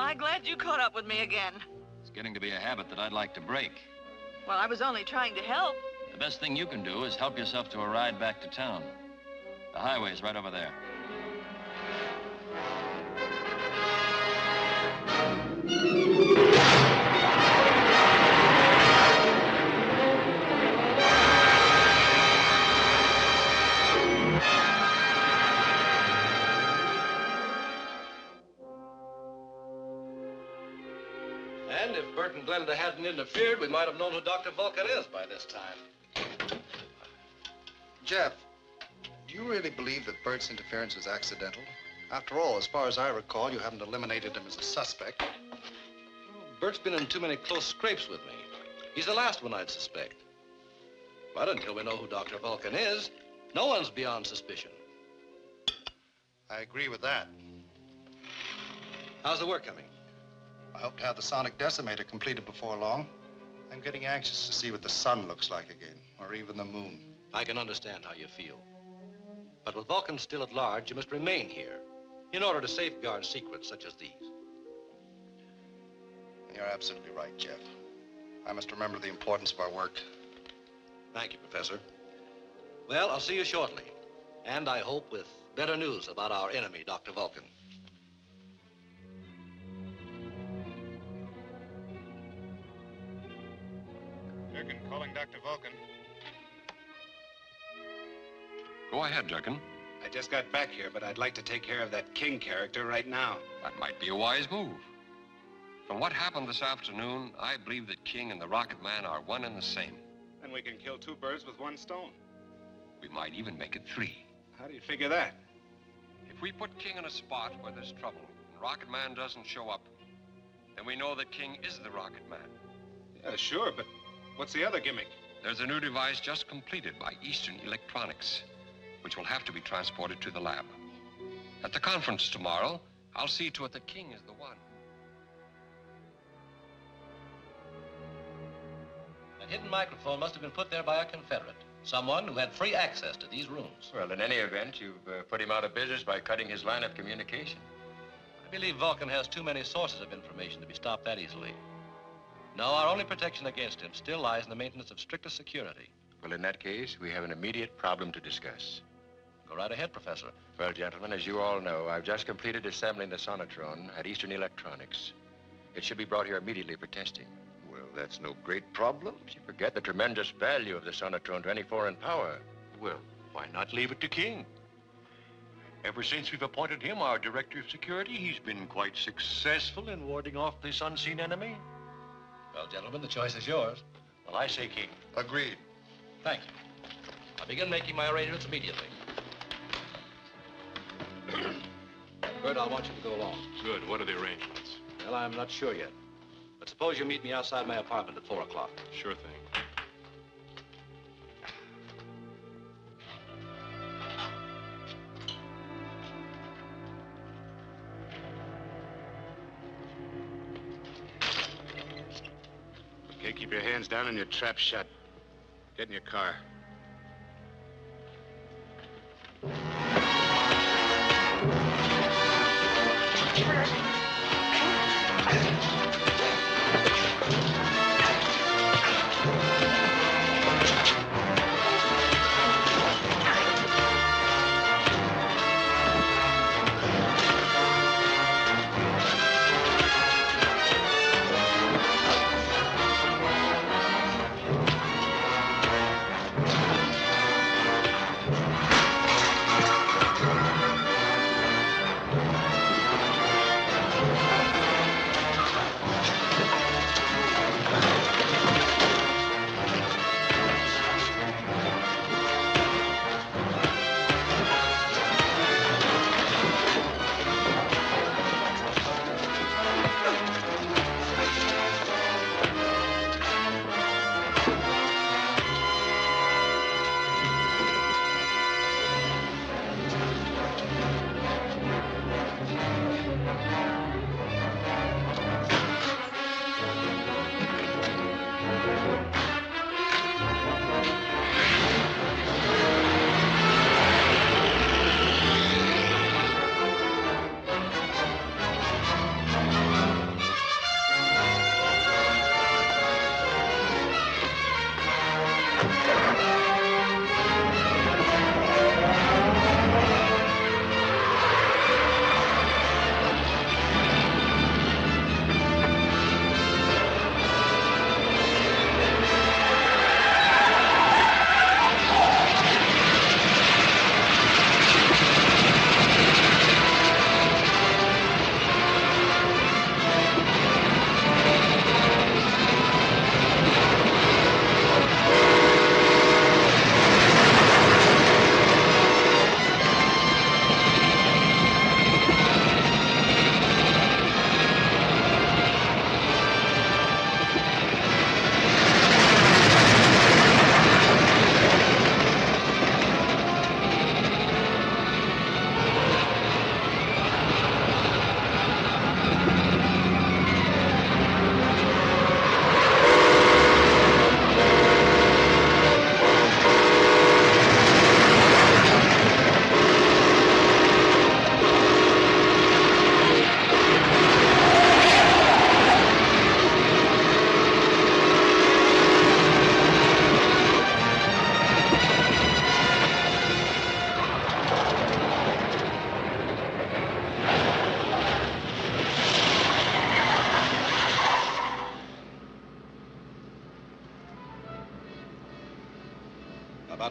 I glad you caught up with me again. It's getting to be a habit that I'd like to break. Well, I was only trying to help. The best thing you can do is help yourself to a ride back to town. The highway's right over there. And if Bert and Glenda hadn't interfered, we might have known who Dr. Vulcan is by this time. Jeff, do you really believe that Bert's interference was accidental? After all, as far as I recall, you haven't eliminated him as a suspect. Bert's been in too many close scrapes with me. He's the last one I'd suspect. But until we know who Dr. Vulcan is, no one's beyond suspicion. I agree with that. How's the work coming? I hope to have the sonic decimator completed before long. I'm getting anxious to see what the sun looks like again, or even the moon. I can understand how you feel. But with Vulcan still at large, you must remain here in order to safeguard secrets such as these. You're absolutely right, Jeff. I must remember the importance of our work. Thank you, Professor. Well, I'll see you shortly. And I hope with better news about our enemy, Dr. Vulcan. Durkin calling Dr. Vulcan. Go ahead, Durkin. I just got back here, but I'd like to take care of that King character right now. That might be a wise move. From what happened this afternoon, I believe that King and the Rocket Man are one and the same. Then we can kill two birds with one stone. We might even make it three. How do you figure that? If we put King in a spot where there's trouble and Rocket Man doesn't show up, then we know that King is the Rocket Man. Yeah, sure, but what's the other gimmick? There's a new device just completed by Eastern Electronics, which will have to be transported to the lab. At the conference tomorrow, I'll see to it that King is the one. That hidden microphone must have been put there by a Confederate, someone who had free access to these rooms. Well, in any event, you've put him out of business by cutting his line of communication. I believe Vulcan has too many sources of information to be stopped that easily. No, our only protection against him still lies in the maintenance of strictest security. Well, in that case, we have an immediate problem to discuss. Go right ahead, Professor. Well, gentlemen, as you all know, I've just completed assembling the sonotron at Eastern Electronics. It should be brought here immediately for testing. Well, that's no great problem. You forget the tremendous value of the sonotron to any foreign power. Well, why not leave it to King? Ever since we've appointed him our director of security, he's been quite successful in warding off this unseen enemy. Well, gentlemen, the choice is yours. Well, I say King. Agreed. Thank you. I'll begin making my arrangements immediately. Bert, I want you to go along. Good. What are the arrangements? Well, I'm not sure yet. But suppose you meet me outside my apartment at 4 o'clock. Sure thing. Okay, keep your hands down and your trap shut. Get in your car.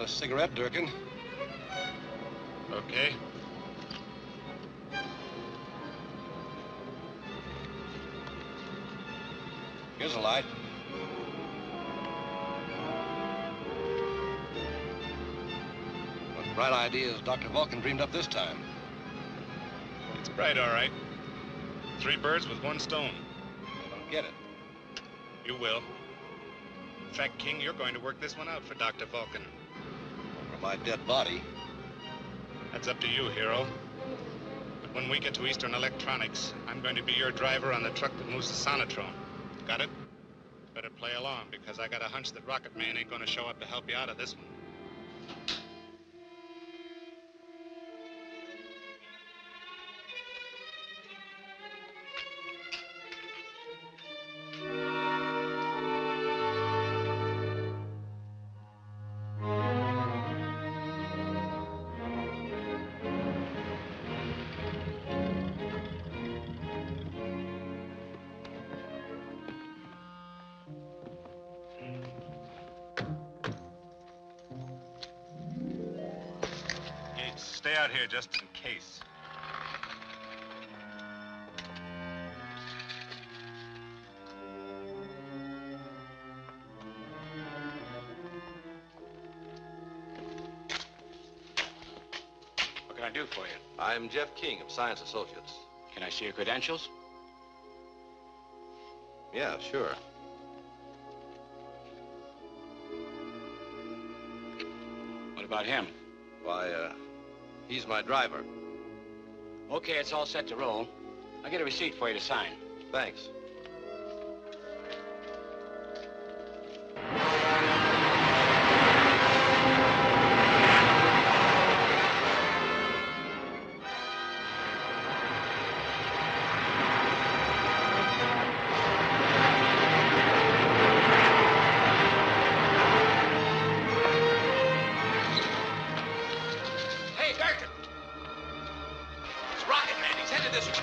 a cigarette, Durkin? Okay. Here's a light. What bright ideas Dr. Vulcan dreamed up this time. It's bright, all right. 3 birds with 1 stone. I don't get it. You will. In fact, King, you're going to work this one out for Dr. Vulcan. Over my dead body. That's up to you, hero. But when we get to Eastern Electronics, I'm going to be your driver on the truck that moves the Sonotron. Got it? Better play along, because I got a hunch that Rocket Man ain't going to show up to help you out of this one. Stay out here just in case. What can I do for you? I'm Jeff King of Science Associates. Can I see your credentials? Yeah, sure. What about him? Why, he's my driver. Okay, it's all set to roll. I'll get a receipt for you to sign. Thanks. Hey, Durkin! It's Rocket Man. He's headed this way.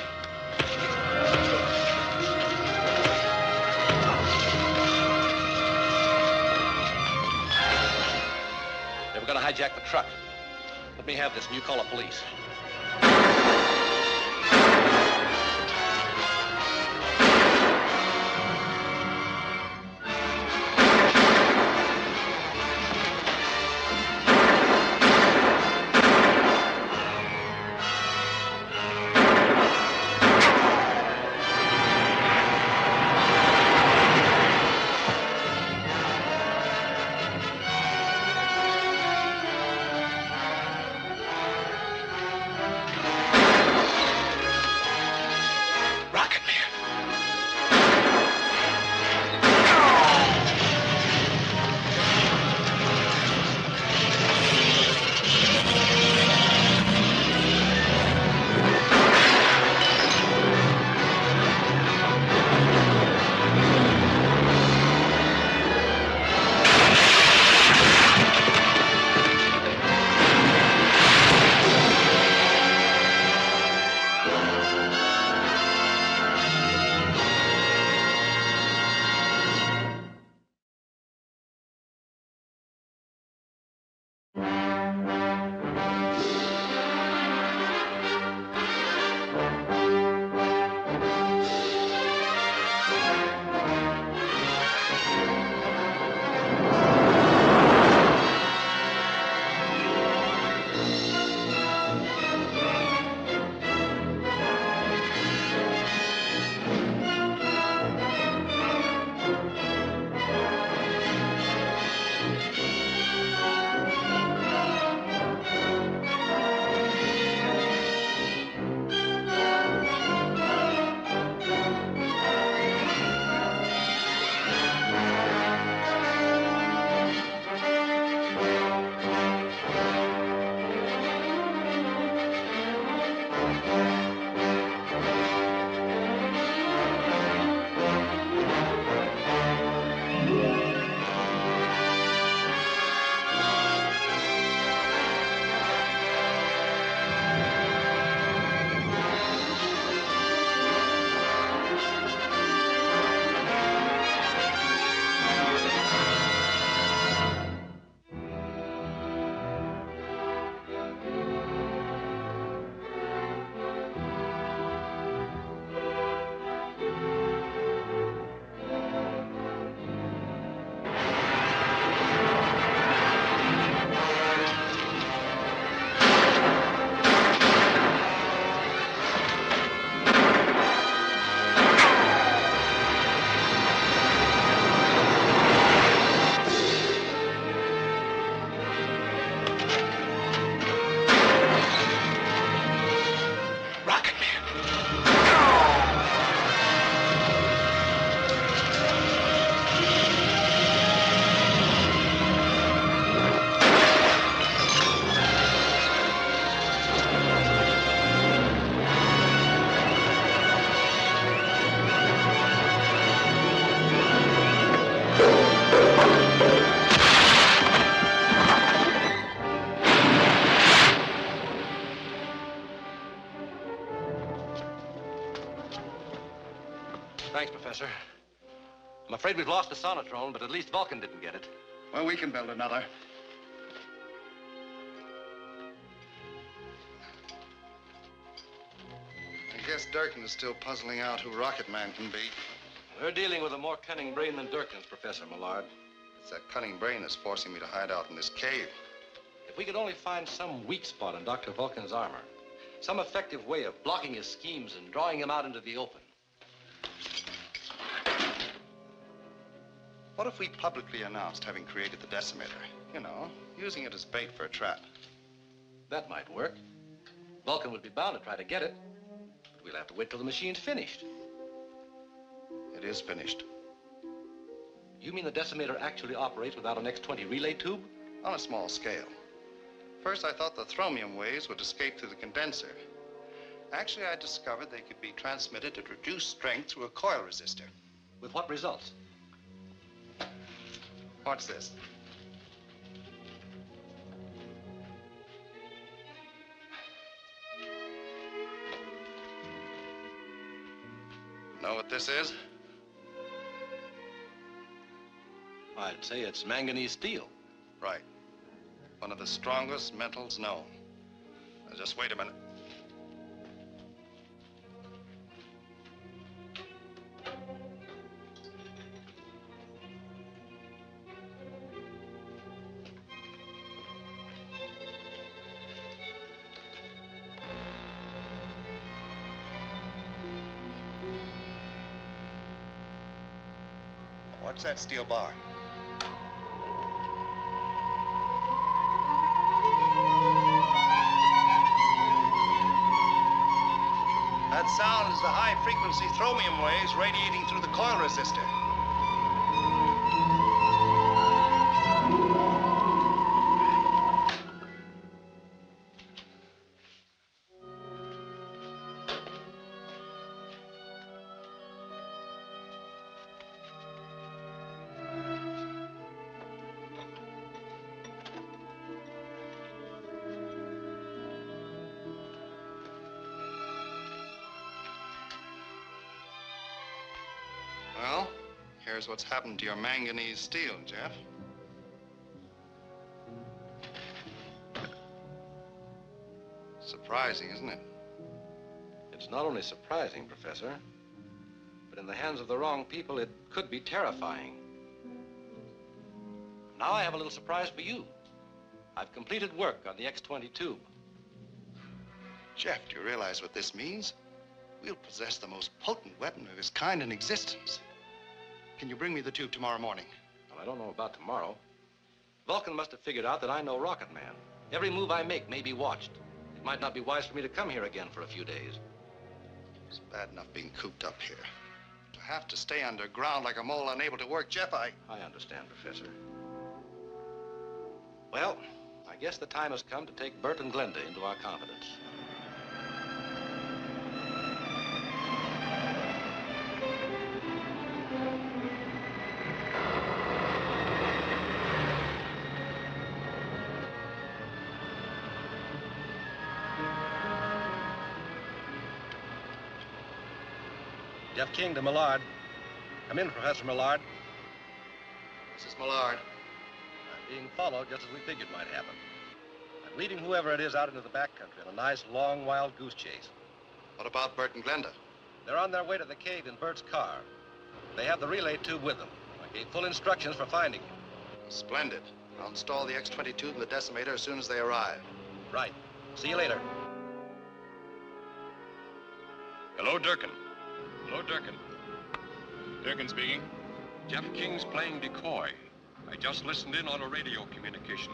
They were gonna hijack the truck. Let me have this and you call the police. Thanks, Professor. I'm afraid we've lost the sonotrone, but at least Vulcan didn't get it. Well, we can build another. I guess Durkin is still puzzling out who Rocket Man can be. We're dealing with a more cunning brain than Durkin's, Professor Millard. It's that cunning brain that's forcing me to hide out in this cave. If we could only find some weak spot in Dr. Vulcan's armor, some effective way of blocking his schemes and drawing him out into the open. What if we publicly announced having created the decimator? You know, using it as bait for a trap. That might work. Vulcan would be bound to try to get it, but we'll have to wait till the machine's finished. It is finished. You mean the decimator actually operates without an X-20 relay tube? On a small scale. First, I thought the thromium waves would escape through the condenser. Actually, I discovered they could be transmitted at reduced strength through a coil resistor. With what results? What's this? Know what this is? I'd say it's manganese steel. Right. One of the strongest metals known. Now, just wait a minute. What's that steel bar? That sound is the high-frequency thromium waves radiating through the coil resistor. Well, here's what's happened to your manganese steel, Jeff. Surprising, isn't it? It's not only surprising, Professor, but in the hands of the wrong people, it could be terrifying. Now I have a little surprise for you. I've completed work on the X-20 tube. Jeff, do you realize what this means? We'll possess the most potent weapon of its kind in existence. Can you bring me the tube tomorrow morning? Well, I don't know about tomorrow. Vulcan must have figured out that I know Rocket Man. Every move I make may be watched. It might not be wise for me to come here again for a few days. It's bad enough being cooped up here. To have to stay underground like a mole unable to work, Jeff, I understand, Professor. Well, I guess the time has come to take Bert and Glenda into our confidence. Jeff King to Millard. Come in, Professor Millard. This is Millard. I'm being followed just as we figured might happen. I'm leading whoever it is out into the backcountry on a nice, long, wild goose chase. What about Bert and Glenda? They're on their way to the cave in Bert's car. They have the relay tube with them. I gave full instructions for finding him. Splendid. I'll install the X-20 tube in the decimator as soon as they arrive. Right. See you later. Hello, Durkin. Hello, Durkin. Durkin speaking. Jeff King's playing decoy. I just listened in on a radio communication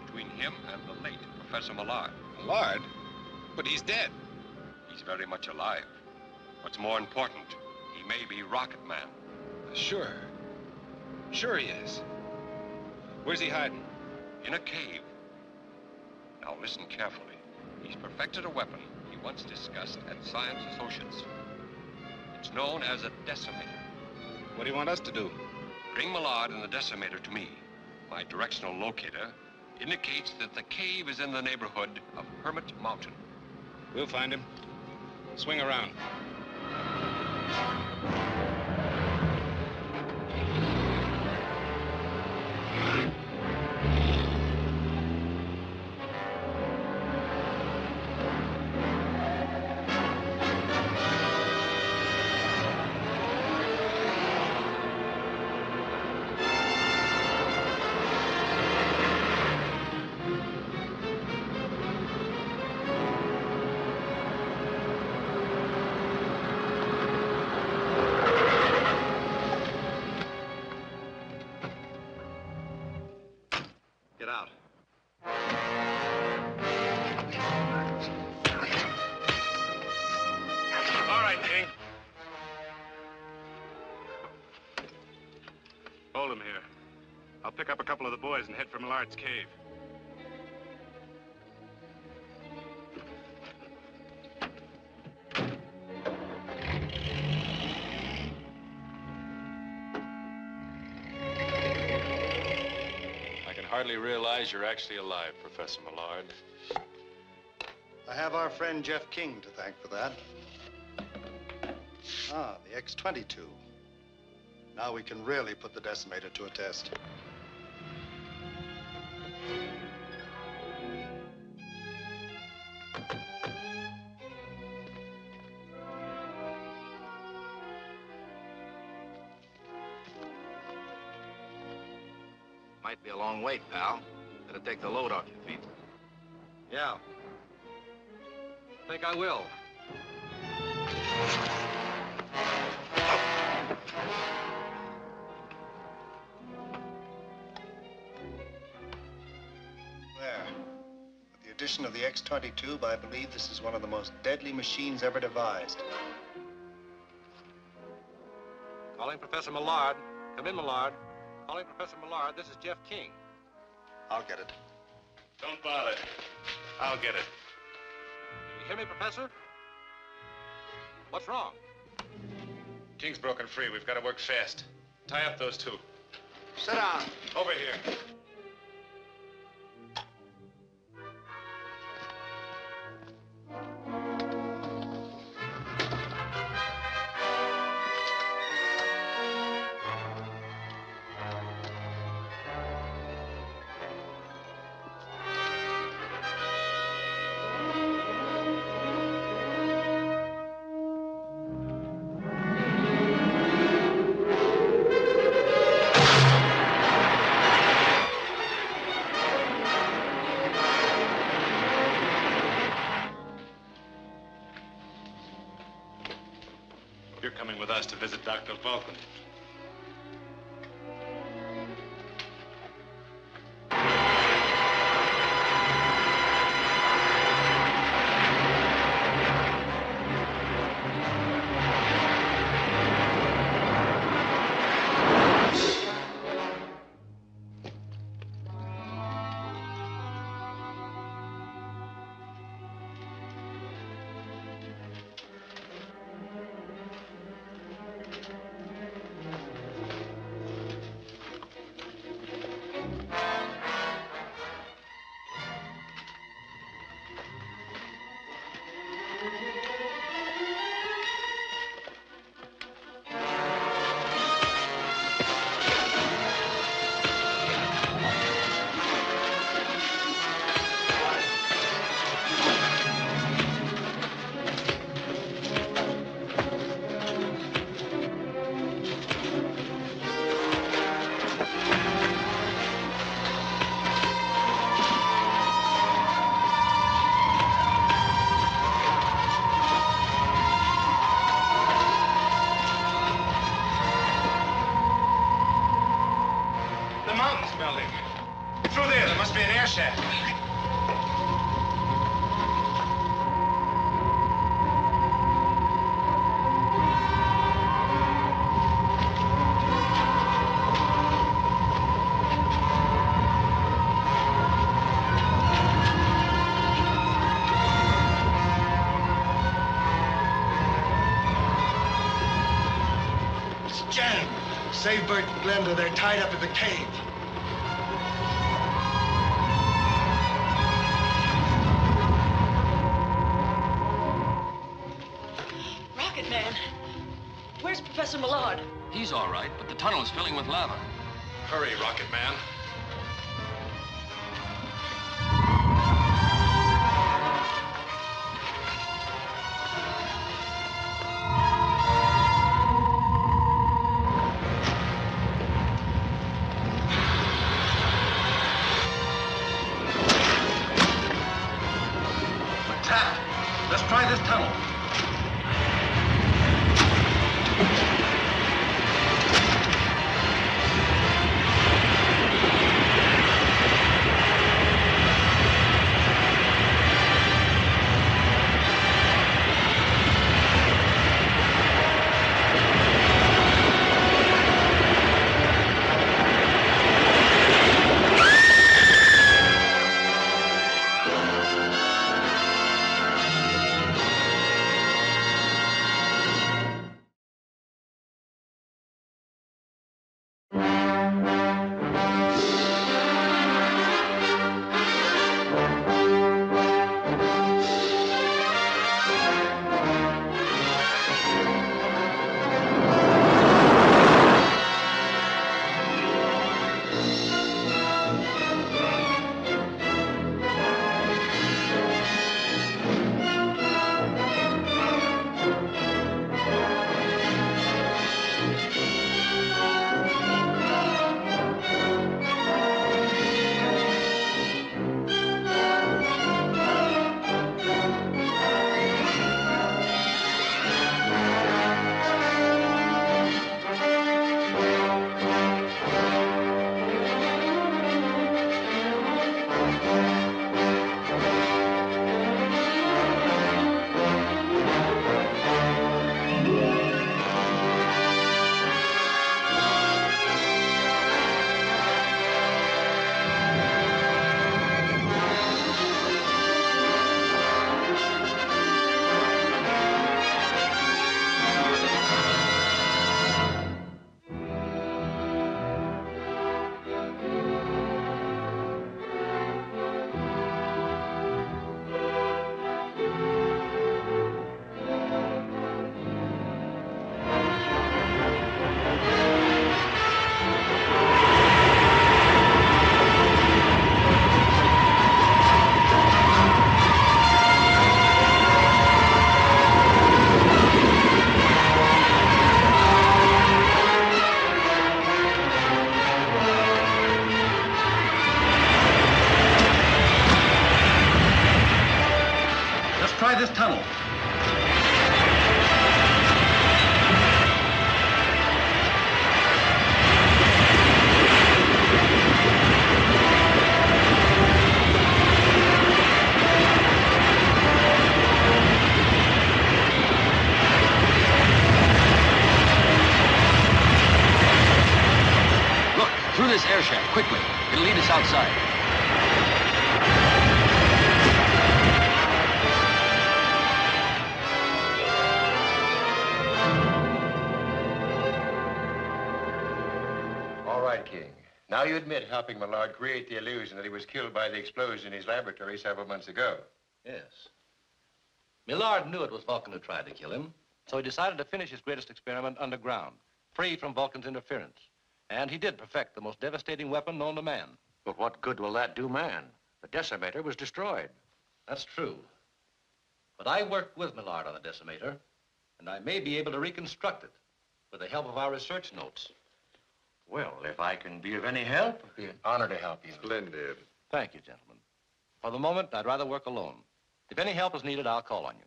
between him and the late Professor Millard. Millard? But he's dead. He's very much alive. What's more important, he may be Rocket Man. Sure. Sure he is. Where's he hiding? In a cave. Now listen carefully. He's perfected a weapon he once discussed at Science Associates. It's known as a decimator. What do you want us to do? Bring Millard and the decimator to me. My directional locator indicates that the cave is in the neighborhood of Hermit Mountain. We'll find him. Swing around. hold him here. I'll pick up a couple of the boys and head for Millard's cave. I can hardly realize you're actually alive, Professor Millard. I have our friend Jeff King to thank for that. Ah, the X-22. Now we can really put the decimator to a test. Might be a long wait, pal. Better take the load off your feet. Yeah. I think I will. There. With the addition of the X-22, I believe this is one of the most deadly machines ever devised. Calling Professor Millard. Come in, Millard. Calling Professor Millard. This is Jeff King. I'll get it. Don't bother. I'll get it. Can you hear me, Professor? What's wrong? King's broken free. We've got to work fast. Tie up those two. Sit down. Over here. You're coming with us to visit Dr. Vulcan. Through there. There must be an air shaft. It's jammed. Save Bert and Glenda. They're tied up in the cave. Man, where's Professor Millard? He's all right, but the tunnel is filling with lava. Hurry, Rocket Man. We're trapped. Let's try this tunnel. Through this air shaft, quickly. It'll lead us outside. All right, King. Now you admit helping Millard create the illusion that he was killed by the explosion in his laboratory several months ago. Yes. Millard knew it was Vulcan who tried to kill him, so he decided to finish his greatest experiment underground, free from Vulcan's interference. And he did perfect the most devastating weapon known to man. But what good will that do man? The decimator was destroyed. That's true. But I worked with Millard on the decimator, and I may be able to reconstruct it with the help of our research notes. Well, if I can be of any help, it'd be an honor to help you. Splendid. Thank you, gentlemen. For the moment, I'd rather work alone. If any help is needed, I'll call on you.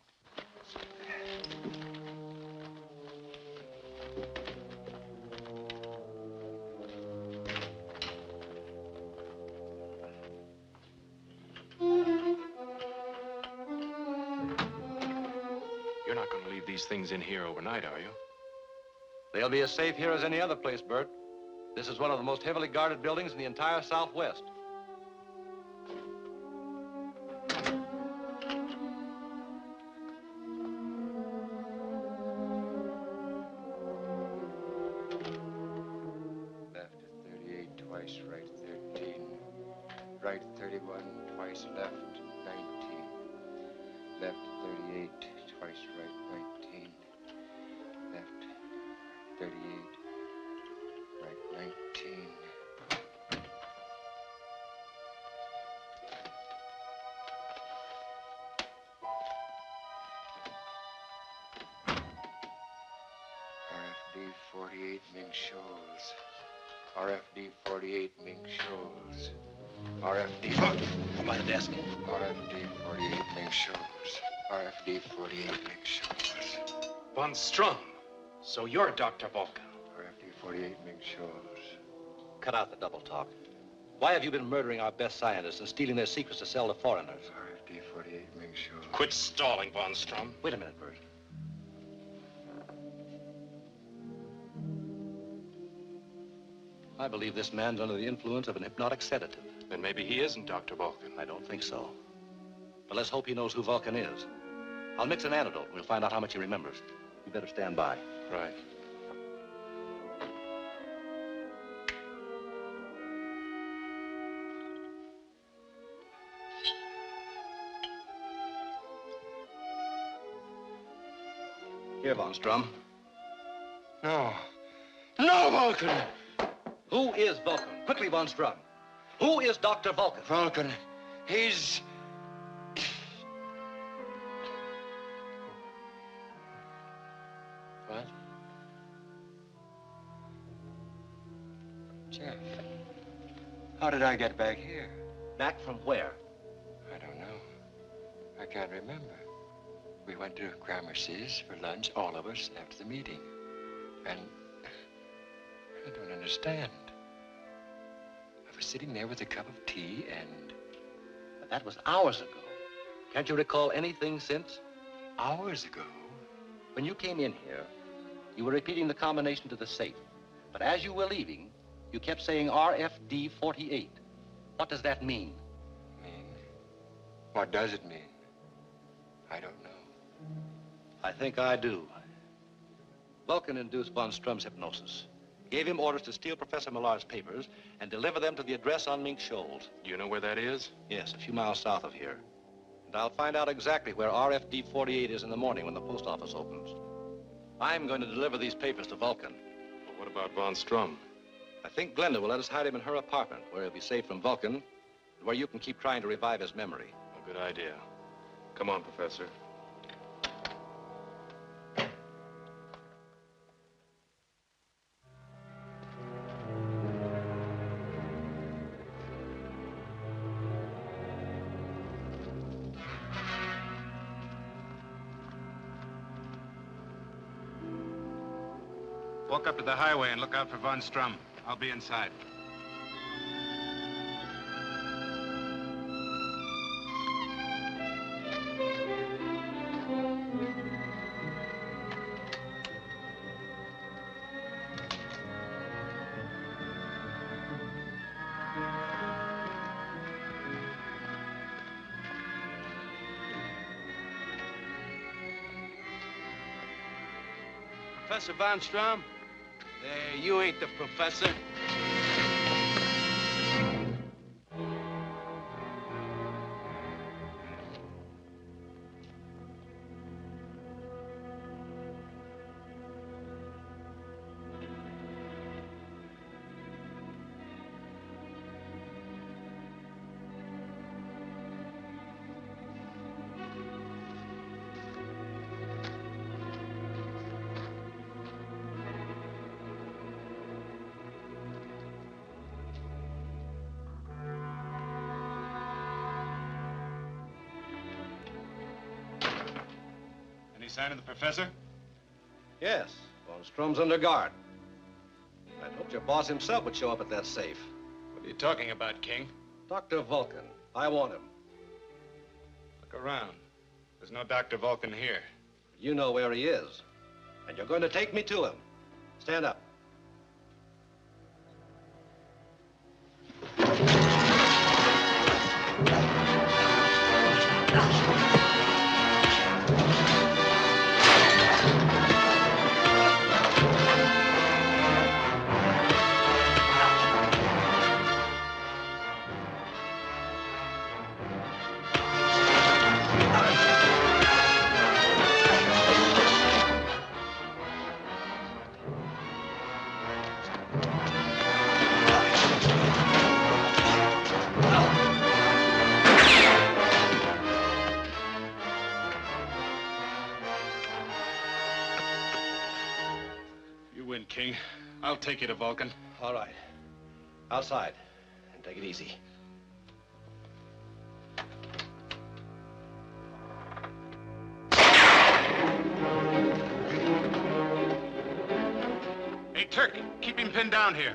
You're not going to leave these things in here overnight, are you? They'll be as safe here as any other place, Bert. This is one of the most heavily guarded buildings in the entire Southwest. Left 38, twice right 13. Right 31, twice left 19. Left 38, twice right 19. Left 38, right 19. RFD 48 Mink Shoals. RFD 48 Mink Shoals. RFD By the desk. RFD 48 Mink Shoals. RFD 48 Mink Shoals. Von Strum. So you're Dr. Vulcan. RFD 48 Mink Shoals. Cut out the double talk. Why have you been murdering our best scientists and stealing their secrets to sell to foreigners? RFD 48 Mink Shoals. Quit stalling, Von Strum. Wait a minute, Bert. I believe this man's under the influence of an hypnotic sedative. Then maybe he isn't Dr. Vulcan. I don't think so. But let's hope he knows who Vulcan is. I'll mix an antidote and we'll find out how much he remembers. You better stand by. Right. Here, Von Strum. No. No, Vulcan! Who is Vulcan? Quickly, Von Strum. Who is Dr. Vulcan? Vulcan. He's... What? Jeff, how did I get back here? Back from where? I don't know. I can't remember. We went to Gramercy's for lunch, all of us, after the meeting. And I don't understand. I was sitting there with a cup of tea and... But that was hours ago. Can't you recall anything since? Hours ago? When you came in here, you were repeating the combination to the safe. But as you were leaving, you kept saying RFD 48. What does that mean? Mean? What does it mean? I don't know. I think I do. Vulcan induced Von Strum's hypnosis. Gave him orders to steal Professor Millard's papers and deliver them to the address on Mink Shoals. Do you know where that is? Yes, a few miles south of here. And I'll find out exactly where RFD 48 is in the morning when the post office opens. I'm going to deliver these papers to Vulcan. Well, what about Von Strum? I think Glenda will let us hide him in her apartment, where he'll be safe from Vulcan, and where you can keep trying to revive his memory. A good idea. Come on, Professor. Walk up to the highway and look out for Von Strum. I'll be inside. Professor Von Strum? There, you ain't the professor. Any sign of the professor? Yes, Von Strum's under guard. I'd hoped your boss himself would show up at that safe. What are you talking about, King? Dr. Vulcan. I want him. Look around. There's no Dr. Vulcan here. You know where he is. And you're going to take me to him. Stand up. King. I'll take you to Vulcan. All right. Outside. And take it easy. Hey, Turk, keep him pinned down here.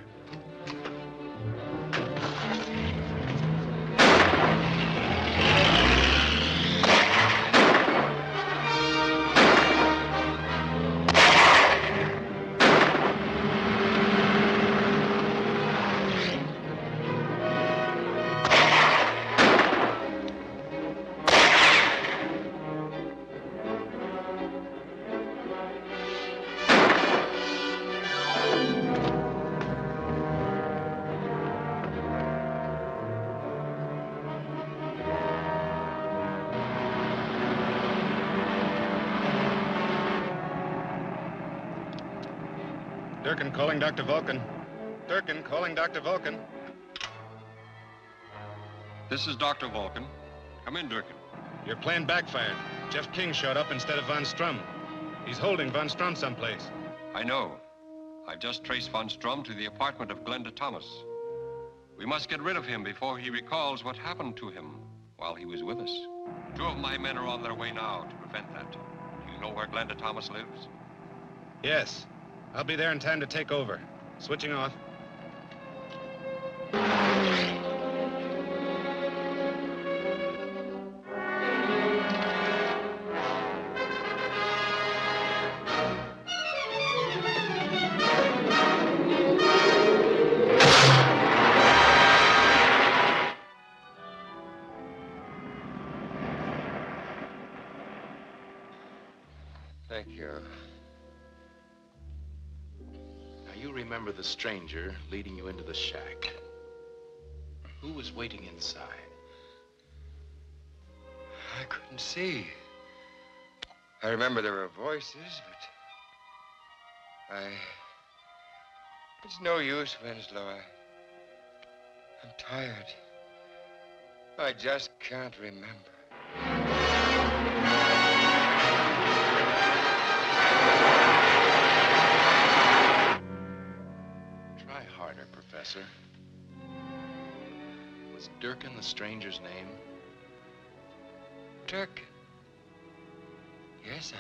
Durkin calling Dr. Vulcan. Durkin calling Dr. Vulcan. This is Dr. Vulcan. Come in, Durkin. Your plan backfired. Jeff King showed up instead of Von Strum. He's holding Von Strum someplace. I know. I've just traced Von Strum to the apartment of Glenda Thomas. We must get rid of him before he recalls what happened to him while he was with us. 2 of my men are on their way now to prevent that. Do you know where Glenda Thomas lives? Yes. I'll be there in time to take over. Switching off. Thank you. You remember the stranger leading you into the shack. Who was waiting inside? I couldn't see. I remember there were voices, but it's no use, Winslow. I'm tired. I just can't remember. Professor. Was Durkin the stranger's name? Durkin? Yes,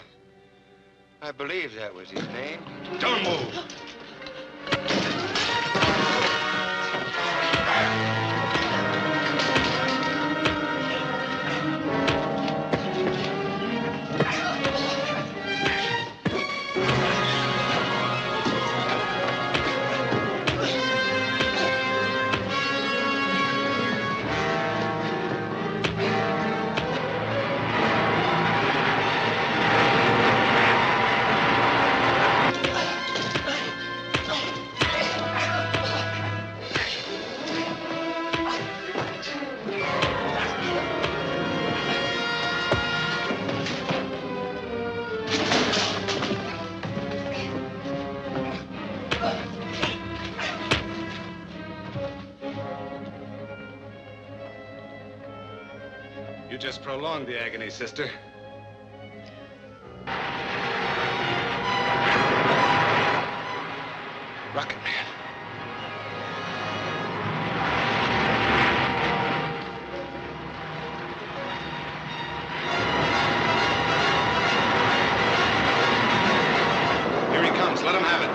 I believe that was his name. Don't move! You just prolonged the agony, sister. Rocket Man. Here he comes. Let him have it.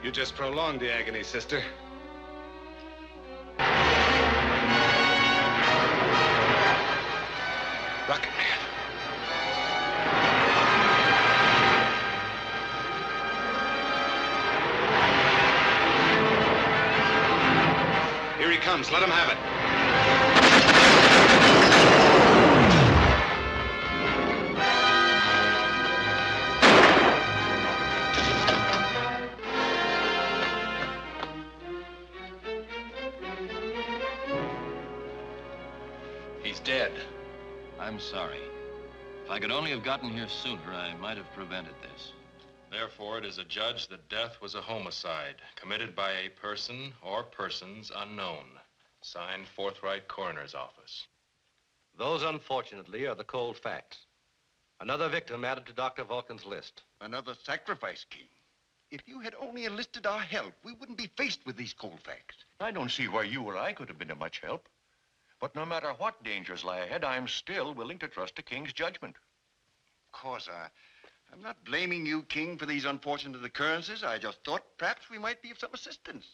You just prolonged the agony, sister. Rocket Man. Here he comes. Let him have it. He's dead. I'm sorry. If I could only have gotten here sooner, I might have prevented this. Therefore, it is adjudged that death was a homicide committed by a person or persons unknown. Signed, Forthright Coroner's Office. Those, unfortunately, are the cold facts. Another victim added to Dr. Vulcan's list. Another sacrifice, King. If you had only enlisted our help, we wouldn't be faced with these cold facts. I don't see why you or I could have been of much help. But no matter what dangers lie ahead, I'm still willing to trust the King's judgment. Of course, I'm not blaming you, King, for these unfortunate occurrences. I just thought perhaps we might be of some assistance.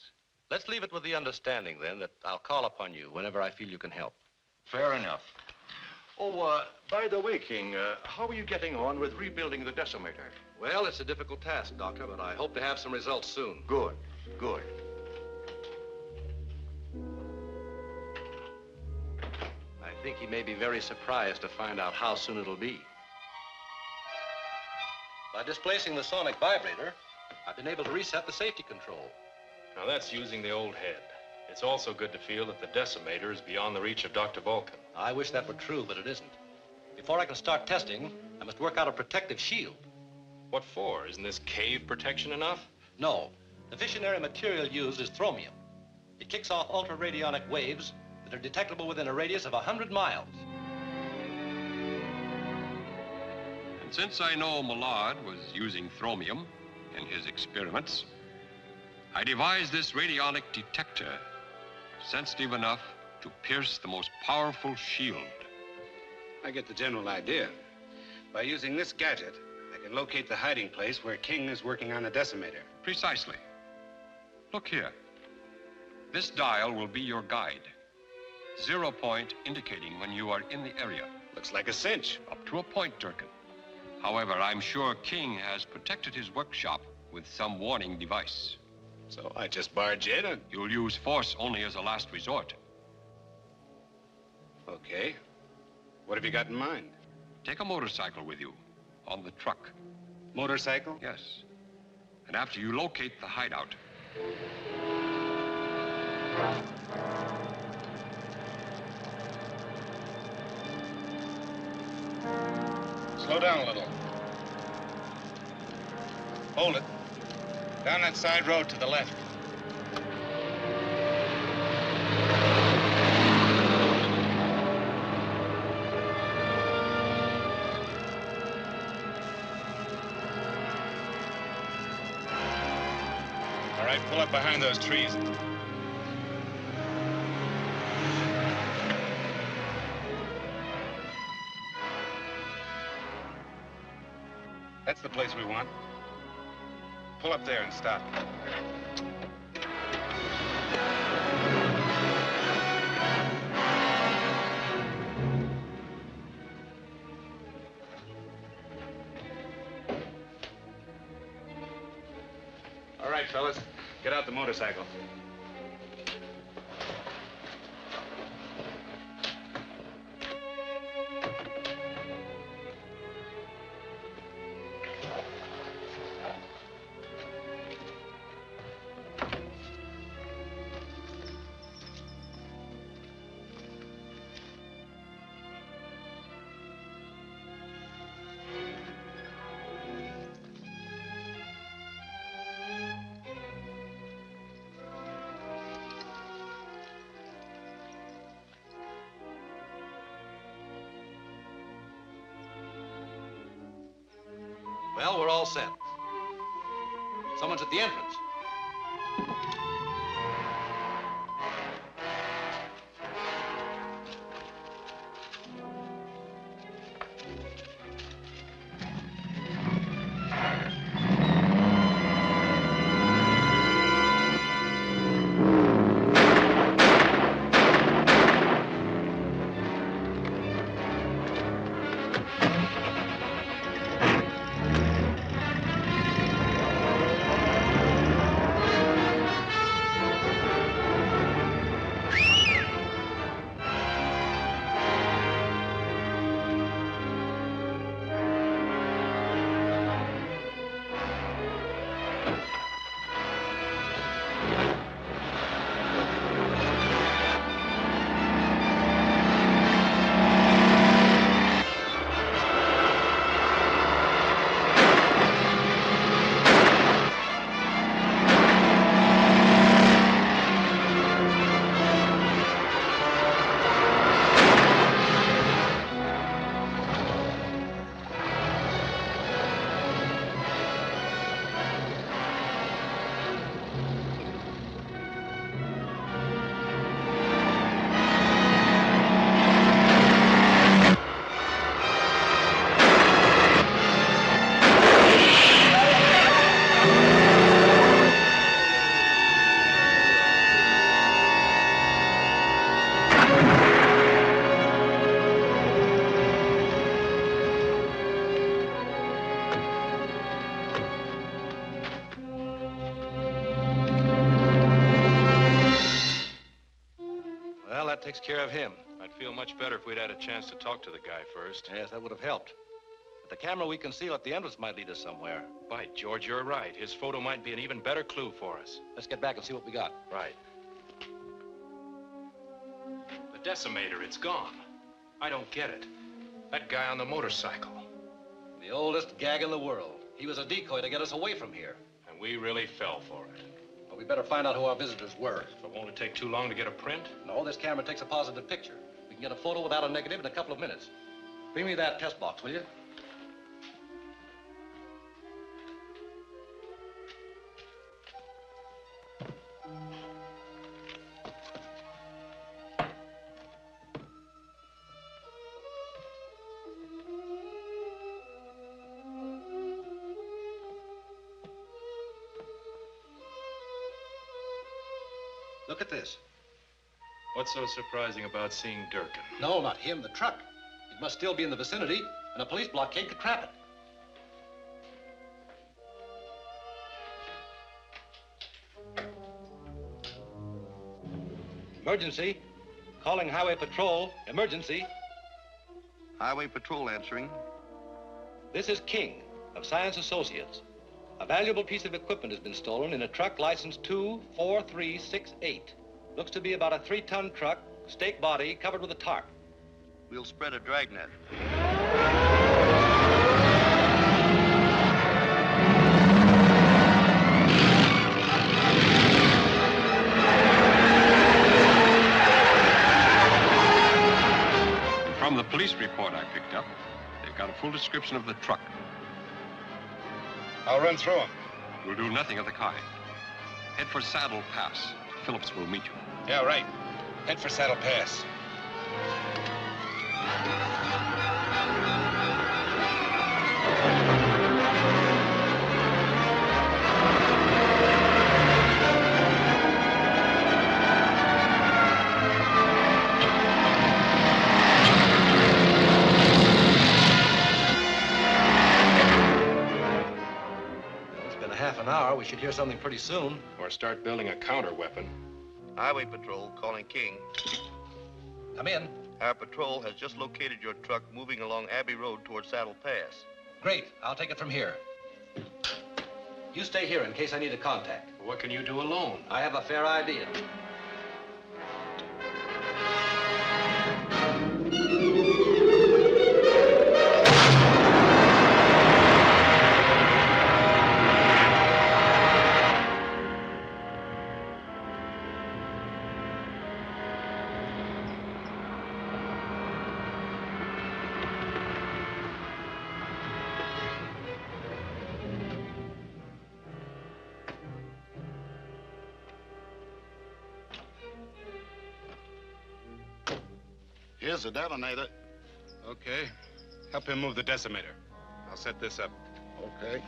Let's leave it with the understanding, then, that I'll call upon you whenever I feel you can help. Fair enough. Oh, by the way, King, how are you getting on with rebuilding the decimator? Well, it's a difficult task, Doctor, but I hope to have some results soon. Good, good. I think he may be very surprised to find out how soon it'll be. By displacing the sonic vibrator, I've been able to reset the safety control. Now that's using the old head. It's also good to feel that the decimator is beyond the reach of Dr. Vulcan. I wish that were true, but it isn't. Before I can start testing, I must work out a protective shield. What for? Isn't this cave protection enough? No. The fissionary material used is thromium. It kicks off ultra-radionic waves that are detectable within a radius of 100 miles. And since I know Millard was using thromium in his experiments, I devised this radionic detector, sensitive enough to pierce the most powerful shield. I get the general idea. By using this gadget, I can locate the hiding place where King is working on a decimator. Precisely. Look here. This dial will be your guide. 0 point indicating when you are in the area. Looks like a cinch. Up to a point, Durkin. However, I'm sure King has protected his workshop with some warning device. So I just barge in and... You'll use force only as a last resort. Okay. What have you got in mind? Take a motorcycle with you, on the truck. Motorcycle? Yes. And after you locate the hideout... Slow down a little. Hold it. Down that side road to the left. All right, pull up behind those trees. That's the place we want. Pull up there and stop. All right, fellas, get out the motorcycle. Well, we're all set. Someone's at the entrance. Takes care of him. I'd feel much better if we'd had a chance to talk to the guy first. Yes, that would have helped. The camera we conceal at the entrance might lead us somewhere. By George, you're right. His photo might be an even better clue for us. Let's get back and see what we got. Right. The decimator, it's gone. I don't get it. That guy on the motorcycle. The oldest gag in the world. He was a decoy to get us away from here. And we really fell for it. But we better find out who our visitors were. But won't it take too long to get a print? No, this camera takes a positive picture. We can get a photo without a negative in a couple of minutes. Bring me that test box, will you? Look at this. What's so surprising about seeing Durkin? No, not him, the truck. It must still be in the vicinity, and a police blockade could trap it. Emergency. Calling Highway Patrol. Emergency. Highway Patrol answering. This is King of Science Associates. A valuable piece of equipment has been stolen in a truck license 24368. Looks to be about a 3-ton truck, stake body, covered with a tarp. We'll spread a dragnet. From the police report I picked up, they've got a full description of the truck. I'll run through them. We'll do nothing of the kind. Head for Saddle Pass. Phillips will meet you. Yeah, right. Head for Saddle Pass. Half an hour, we should hear something pretty soon. Or start building a counter weapon. Highway Patrol calling King. Come in. Our patrol has just located your truck moving along Abbey Road towards Saddle Pass. Great. I'll take it from here. You stay here in case I need a contact. What can you do alone? I have a fair idea. Here's the detonator. Okay. Help him move the decimator. I'll set this up. Okay.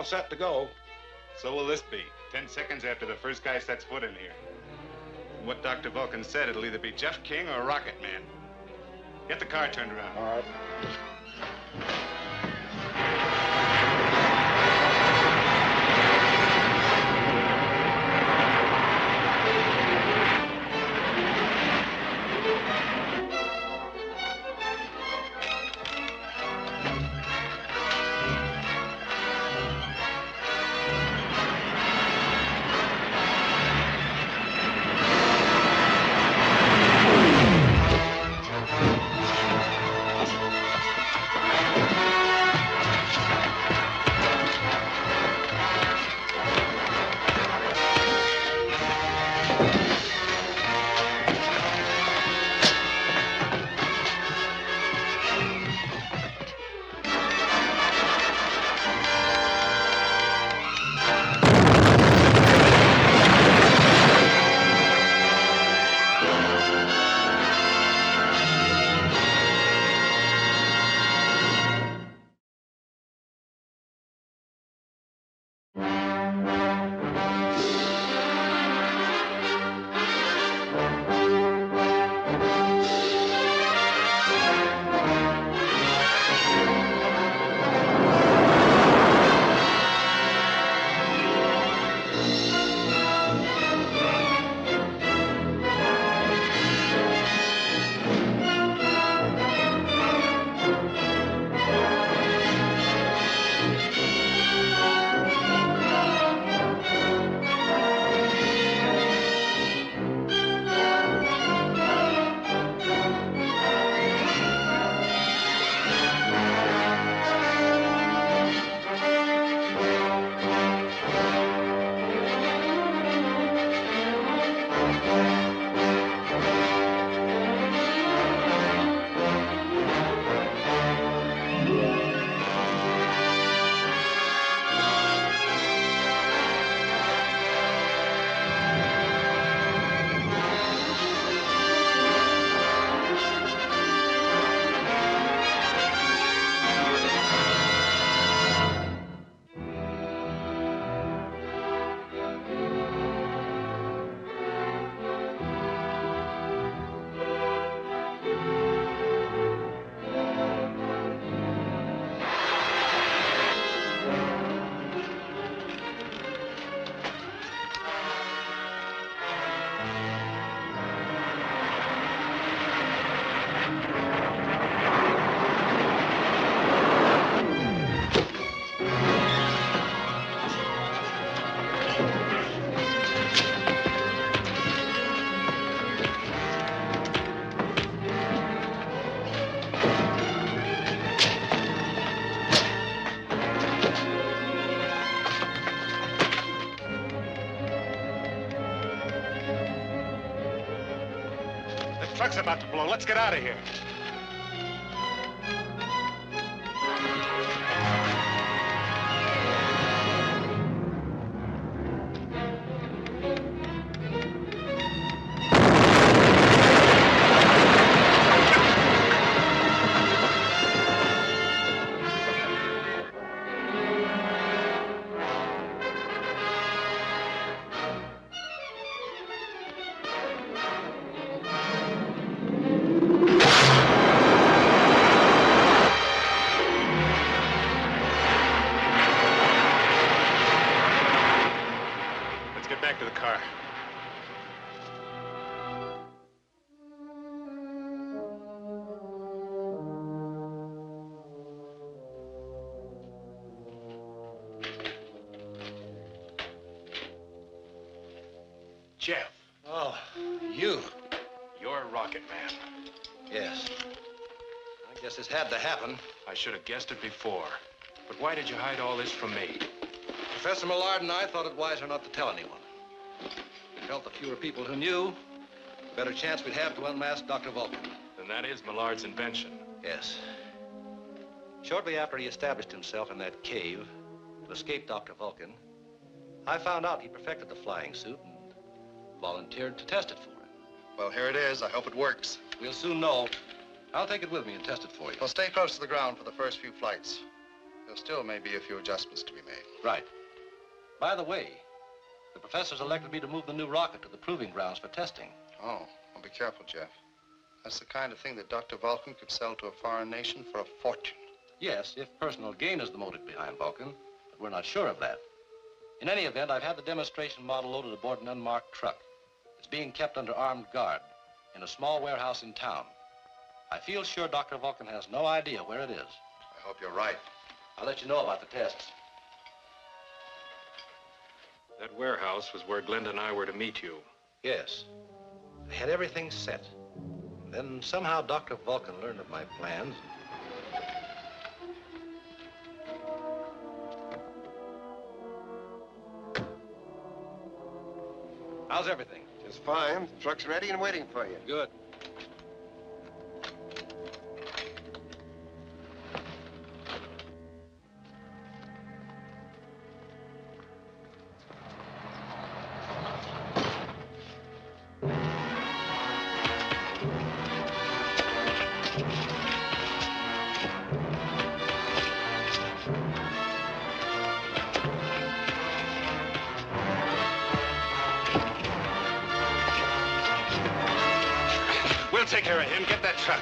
Set to go. So will this be. 10 seconds after the first guy sets foot in here. From what Dr. Vulcan said, it'll either be Jeff King or Rocket Man. Get the car turned around. All right. truck's about to blow. Let's get out of here. Back to the car. Jeff. Oh, you. You're Rocket Man. Yes. I guess this had to happen. I should have guessed it before. But why did you hide all this from me? Professor Millard and I thought it wiser not to tell anyone. We felt the fewer people who knew, the better chance we'd have to unmask Dr. Vulcan. Then that is Millard's invention. Yes. Shortly after he established himself in that cave to escape Dr. Vulcan, I found out he perfected the flying suit and volunteered to test it for him. Well, here it is. I hope it works. We'll soon know. I'll take it with me and test it for you. Well, stay close to the ground for the first few flights. There still may be a few adjustments to be made. Right. By the way, the professor's elected me to move the new rocket to the proving grounds for testing. Oh, well, be careful, Jeff. That's the kind of thing that Dr. Vulcan could sell to a foreign nation for a fortune. Yes, if personal gain is the motive behind Vulcan, but we're not sure of that. In any event, I've had the demonstration model loaded aboard an unmarked truck. It's being kept under armed guard in a small warehouse in town. I feel sure Dr. Vulcan has no idea where it is. I hope you're right. I'll let you know about the tests. That warehouse was where Glenda and I were to meet you. Yes. I had everything set. Then somehow Dr. Vulcan learned of my plans. How's everything? Just fine. The truck's ready and waiting for you. Good. We'll take care of him. Get that truck.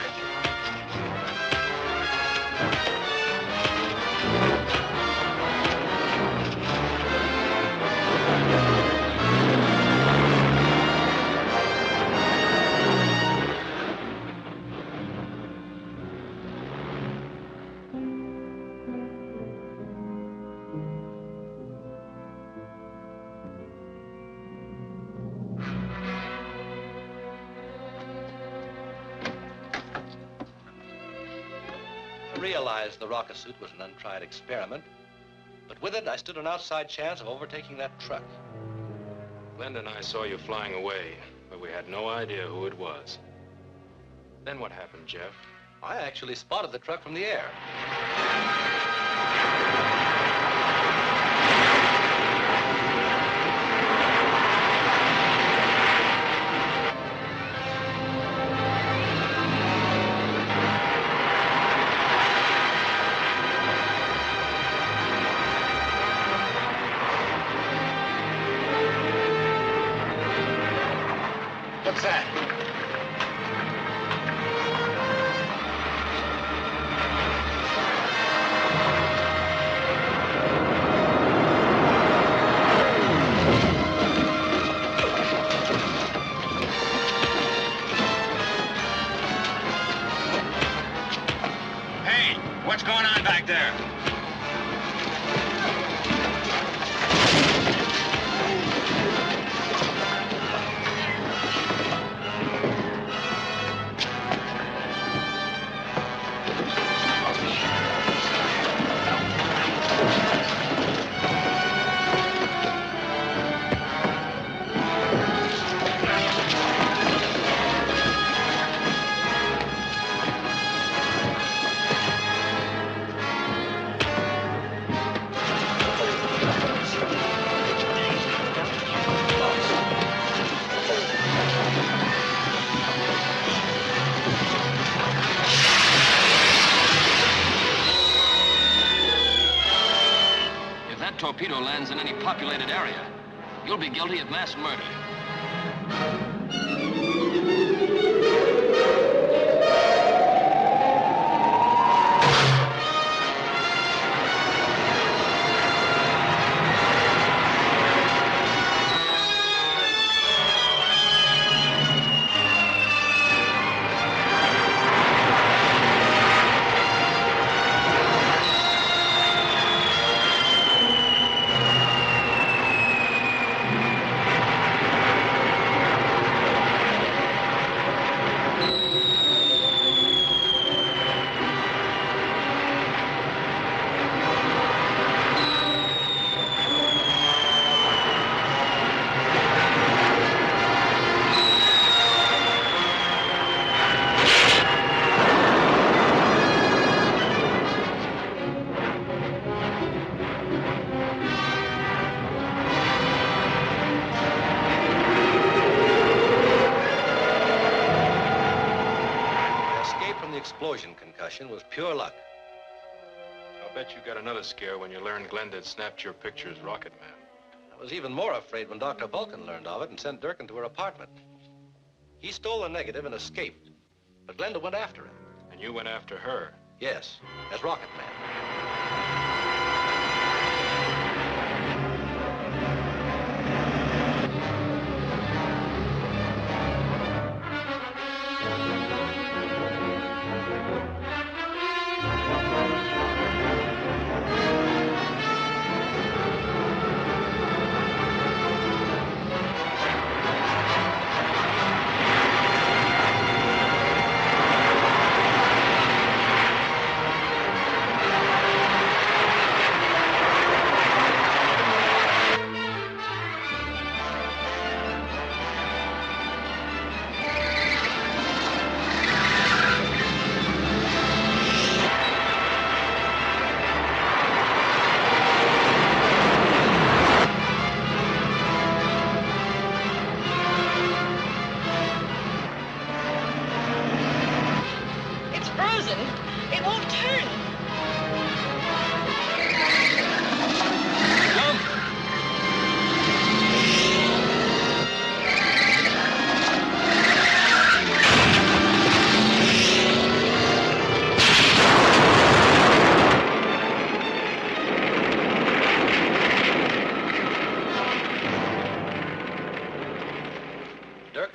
I realized the rocket suit was an untried experiment, but with it, I stood an outside chance of overtaking that truck. Glenda and I saw you flying away, but we had no idea who it was. Then what happened, Jeff? I actually spotted the truck from the air. What's that? Hey, what's going on back there? torpedo lands in any populated area, you'll be guilty of mass murder. Explosion concussion was pure luck. I'll bet you got another scare when you learned Glenda had snapped your picture as Rocket Man. I was even more afraid when Dr. Vulcan learned of it and sent Durkin to her apartment. He stole the negative and escaped, but Glenda went after him. And you went after her? Yes, as Rocket Man.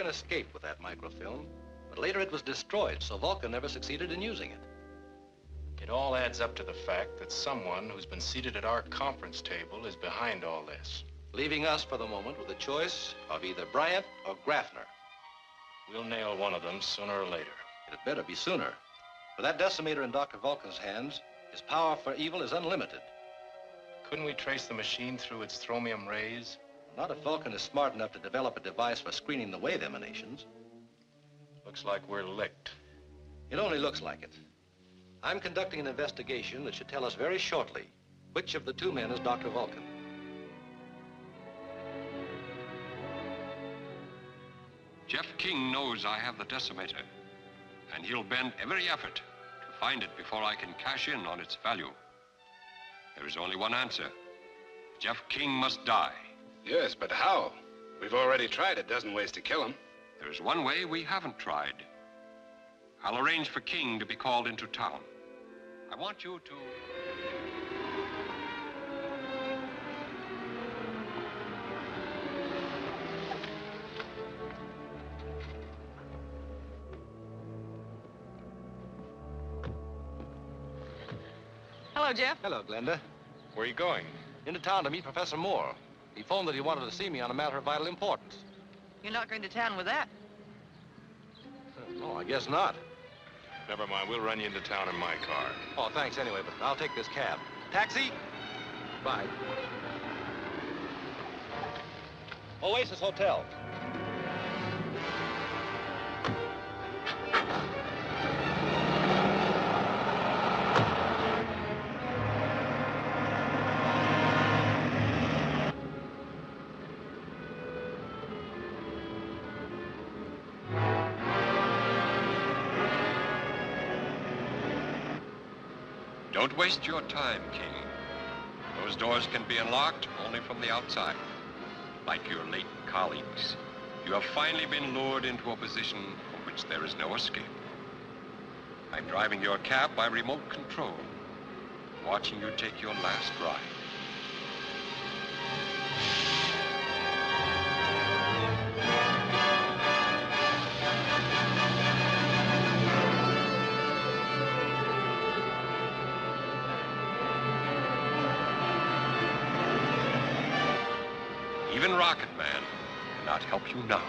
Escaped with that microfilm, but later it was destroyed, so Vulcan never succeeded in using it. It all adds up to the fact that someone who's been seated at our conference table is behind all this. Leaving us for the moment with a choice of either Bryant or Graffner. We'll nail one of them sooner or later. It had better be sooner. With that decimator in Dr. Vulcan's hands, his power for evil is unlimited. Couldn't we trace the machine through its thromium rays? Not if Vulcan is smart enough to develop a device for screening the wave emanations. Looks like we're licked. It only looks like it. I'm conducting an investigation that should tell us very shortly which of the two men is Dr. Vulcan. Jeff King knows I have the decimator, and he'll bend every effort to find it before I can cash in on its value. There is only one answer. Jeff King must die. Yes, but how? We've already tried a dozen ways to kill him. There is one way we haven't tried. I'll arrange for King to be called into town. I want you to... Hello, Jeff. Hello, Glenda. Where are you going? Into town to meet Professor Moore. He phoned that he wanted to see me on a matter of vital importance. You're not going to town with that. No, I guess not. Never mind, we'll run you into town in my car. Oh, thanks anyway, but I'll take this cab. Taxi? Bye. Oasis Hotel. Don't waste your time, King. Those doors can be unlocked only from the outside. Like your late colleagues, you have finally been lured into a position from which there is no escape. I'm driving your cab by remote control, watching you take your last ride. Even Rocket Man cannot help you now.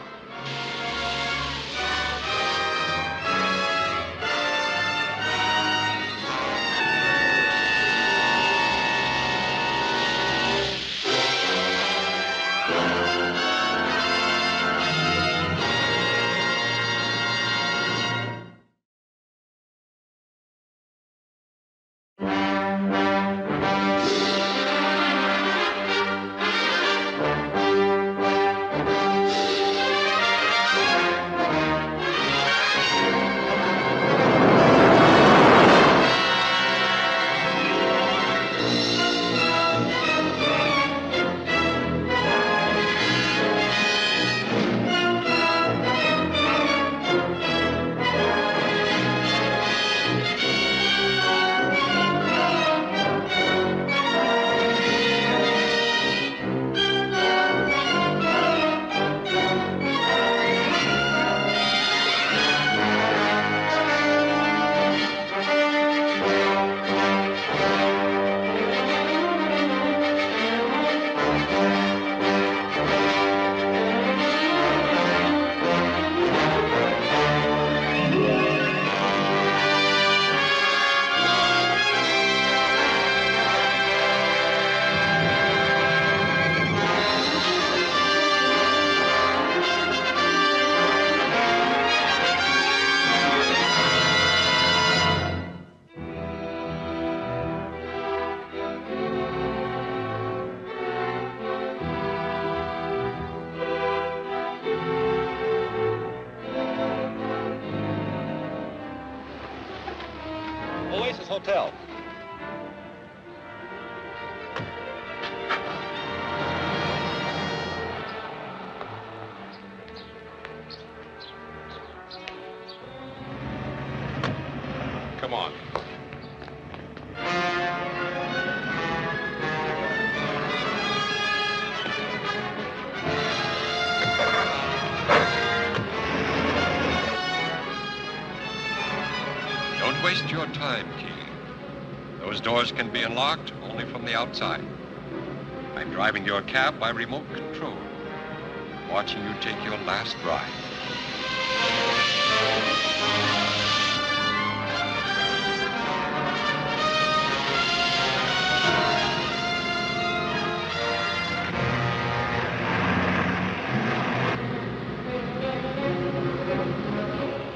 Hotel. Come on. Don't waste your time, King. Those doors can be unlocked only from the outside. I'm driving your cab by remote control, watching you take your last ride.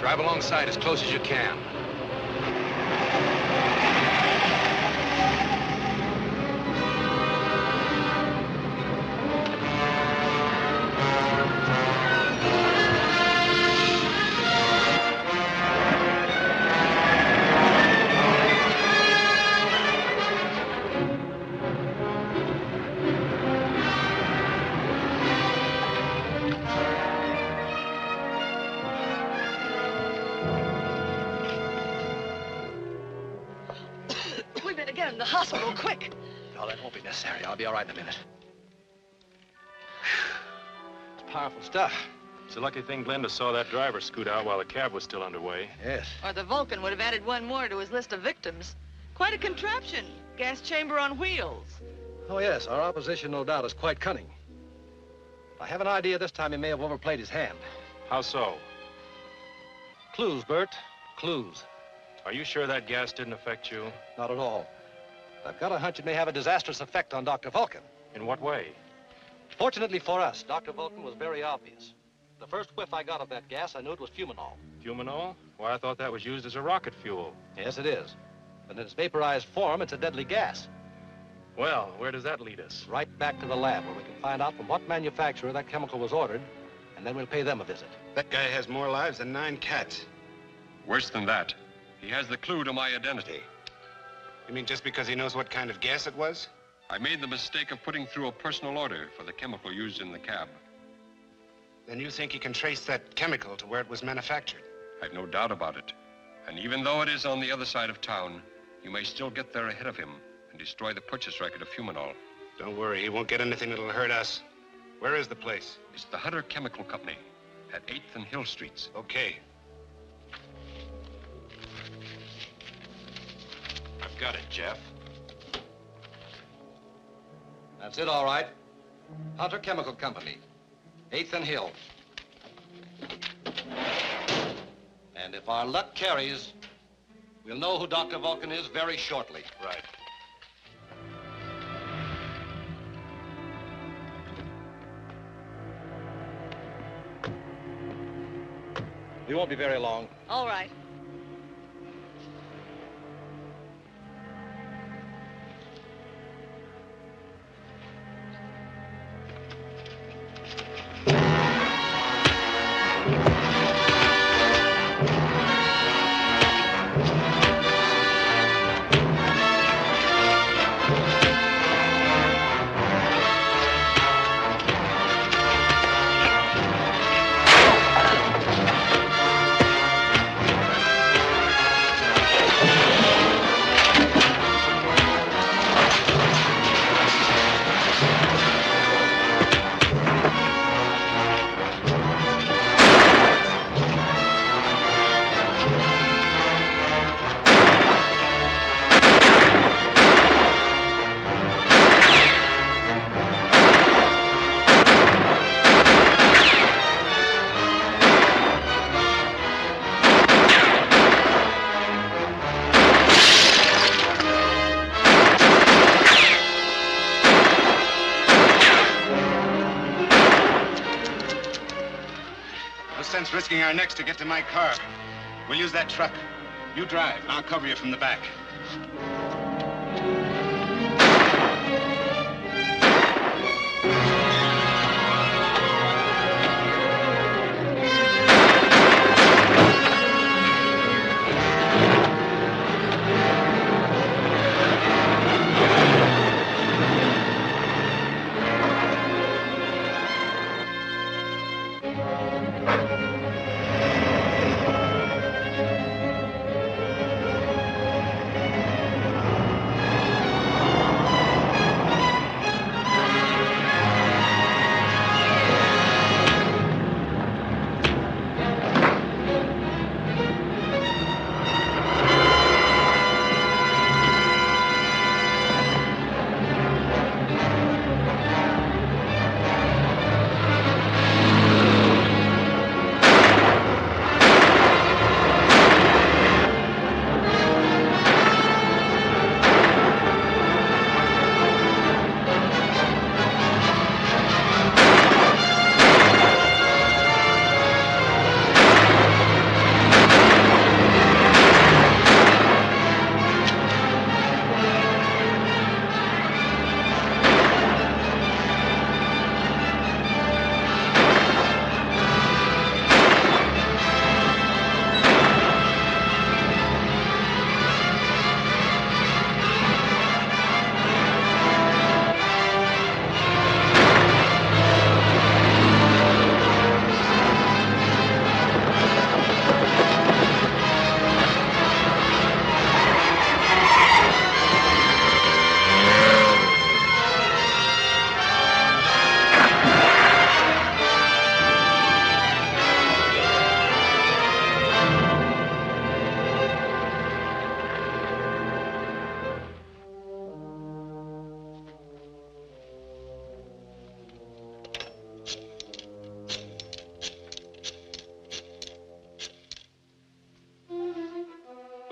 Drive alongside as close as you can. Get him to the hospital, quick. No, that won't be necessary. I'll be all right in a minute. It's powerful stuff. It's a lucky thing Glenda saw that driver scoot out while the cab was still underway. Yes. Or the Vulcan would have added one more to his list of victims. Quite a contraption. Gas chamber on wheels. Oh, yes. Our opposition, no doubt, is quite cunning. I have an idea this time he may have overplayed his hand. How so? Clues, Bert. Clues. Are you sure that gas didn't affect you? Not at all. I've got a hunch it may have a disastrous effect on Dr. Vulcan. In what way? Fortunately for us, Dr. Vulcan was very obvious. The first whiff I got of that gas, I knew it was fumanol. Fumanol? Why, I thought that was used as a rocket fuel. Yes, it is. But in its vaporized form, it's a deadly gas. Well, where does that lead us? Right back to the lab, where we can find out from what manufacturer that chemical was ordered, and then we'll pay them a visit. That guy has more lives than 9 cats. Worse than that, he has the clue to my identity. You mean just because he knows what kind of gas it was? I made the mistake of putting through a personal order for the chemical used in the cab. Then you think he can trace that chemical to where it was manufactured? I've no doubt about it. And even though it is on the other side of town, you may still get there ahead of him and destroy the purchase record of Fumanol. Don't worry, he won't get anything that'll hurt us. Where is the place? It's the Hunter Chemical Company at 8th and Hill Streets. Okay. I've got it, Jeff. That's it, all right. Hunter Chemical Company, 8th and Hill. And if our luck carries, we'll know who Dr. Vulcan is very shortly. Right. We won't be very long. All right. Risking our necks to get to my car. We'll use that truck. You drive, and I'll cover you from the back.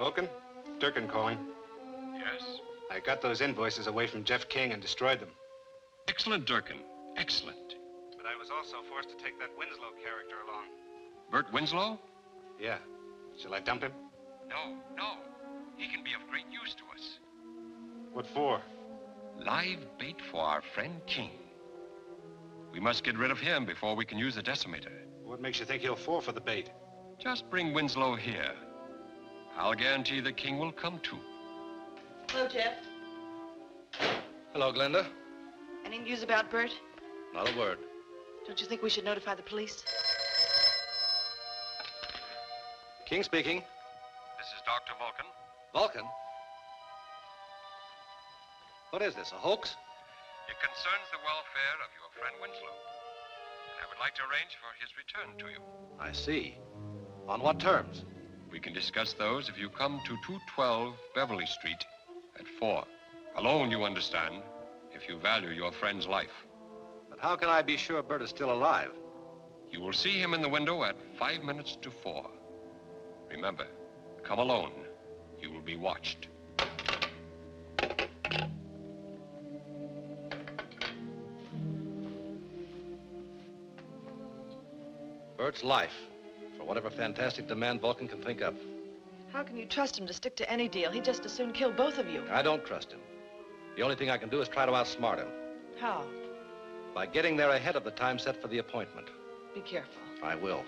Vulcan? Durkin calling. Yes? I got those invoices away from Jeff King and destroyed them. Excellent, Durkin. Excellent. But I was also forced to take that Winslow character along. Bert Winslow? Yeah. Shall I dump him? No, no. He can be of great use to us. What for? Live bait for our friend King. We must get rid of him before we can use the decimator. What makes you think he'll fall for the bait? Just bring Winslow here. I'll guarantee the King will come too. Hello, Jeff. Hello, Glenda. Any news about Bert? Not a word. Don't you think we should notify the police? King speaking. This is Dr. Vulcan. Vulcan? What is this, a hoax? It concerns the welfare of your friend Winslow. And I would like to arrange for his return to you. I see. On what terms? We can discuss those if you come to 212 Beverly Street at 4. Alone, you understand, if you value your friend's life. But how can I be sure Bert is still alive? You will see him in the window at 5 minutes to 4. Remember, come alone. You will be watched. Bert's life, for whatever fantastic demand Vulcan can think of. How can you trust him to stick to any deal? He'd just as soon kill both of you. I don't trust him. The only thing I can do is try to outsmart him. How? By getting there ahead of the time set for the appointment. Be careful. I will.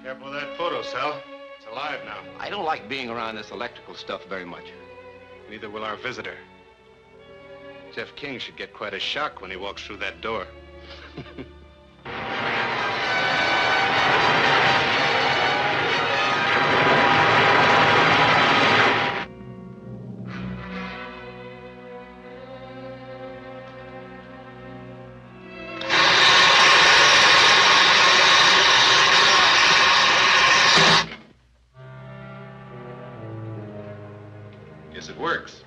Careful with that photo, Sal. It's alive now. I don't like being around this electrical stuff very much. Neither will our visitor. Jeff King should get quite a shock when he walks through that door. Yes, it works.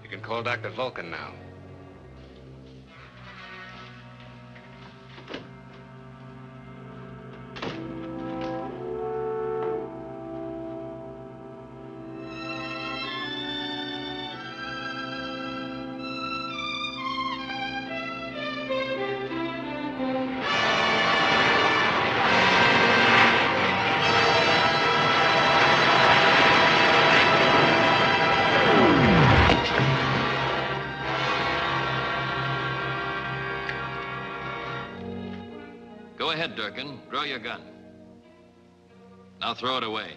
You can call Dr. Vulcan now. Go ahead, Durkin. Draw your gun. Now throw it away.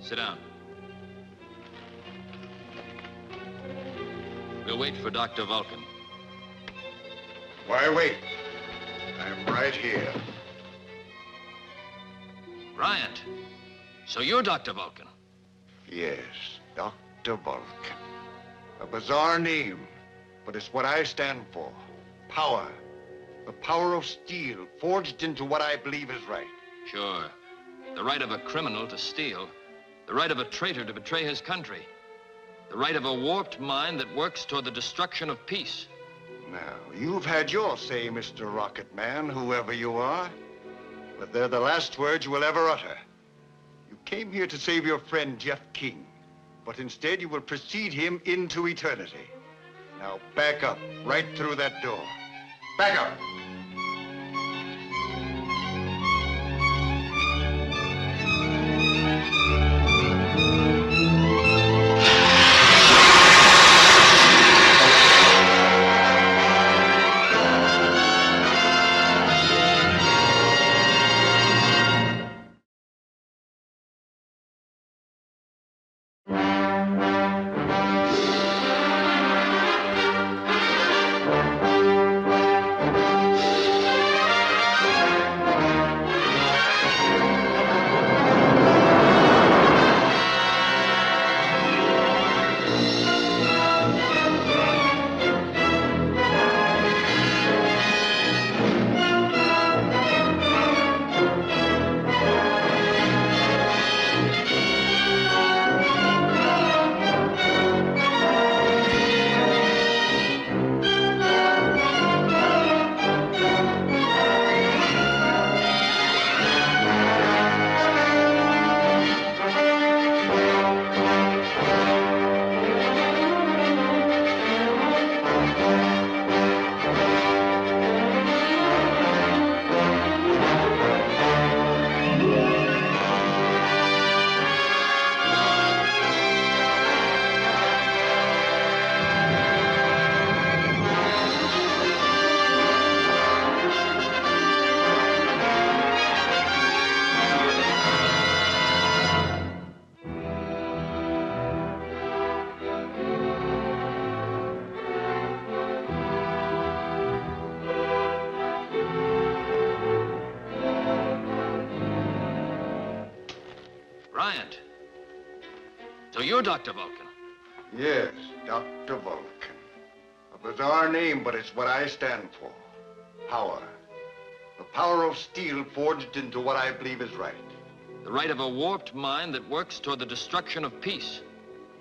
Sit down. We'll wait for Dr. Vulcan. Why wait? I'm right here. Bryant. So you're Dr. Vulcan. Yes, Dr. Vulcan. A bizarre name, but it's what I stand for. Power. The power of steel forged into what I believe is right. Sure. The right of a criminal to steal. The right of a traitor to betray his country. The right of a warped mind that works toward the destruction of peace. Now, you've had your say, Mr. Rocket Man, whoever you are. But they're the last words you will ever utter. You came here to save your friend, Jeff King. But instead, you will precede him into eternity. Now, back up, right through that door. Back up! Bryant. So you're Dr. Vulcan. Yes, Dr. Vulcan. A bizarre name, but it's what I stand for. Power. The power of steel forged into what I believe is right. The right of a warped mind that works toward the destruction of peace.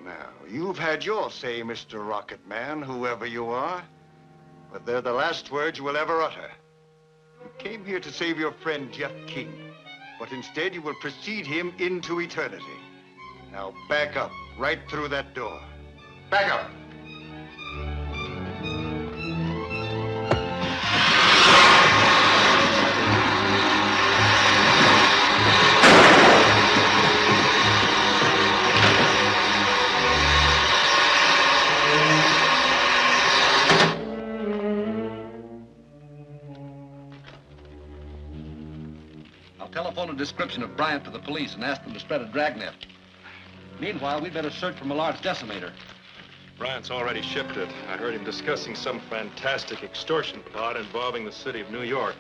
Now, you've had your say, Mr. Rocket Man, whoever you are. But they're the last words you will ever utter. You came here to save your friend, Jeff King. But instead, you will precede him into eternity. Now, back up, right through that door. Back up! I'll telephone a description of Bryant to the police and ask them to spread a dragnet. Meanwhile, we'd better search for Millard's decimator. Bryant's already shipped it. I heard him discussing some fantastic extortion plot involving the city of New York.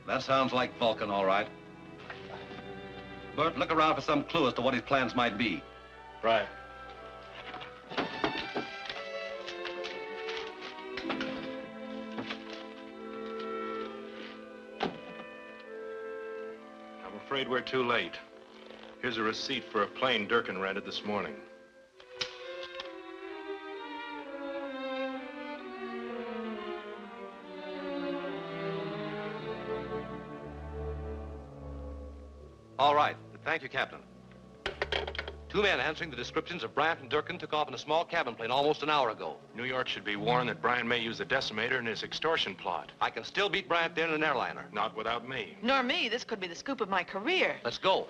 That sounds like Vulcan, all right. Bert, look around for some clue as to what his plans might be. Right. I'm afraid we're too late. Here's a receipt for a plane Durkin rented this morning. All right. Thank you, Captain. Two men answering the descriptions of Bryant and Durkin took off in a small cabin plane almost an hour ago. New York should be warned that Bryant may use the decimator in his extortion plot. I can still beat Bryant there in an airliner. Not without me. Nor me. This could be the scoop of my career. Let's go.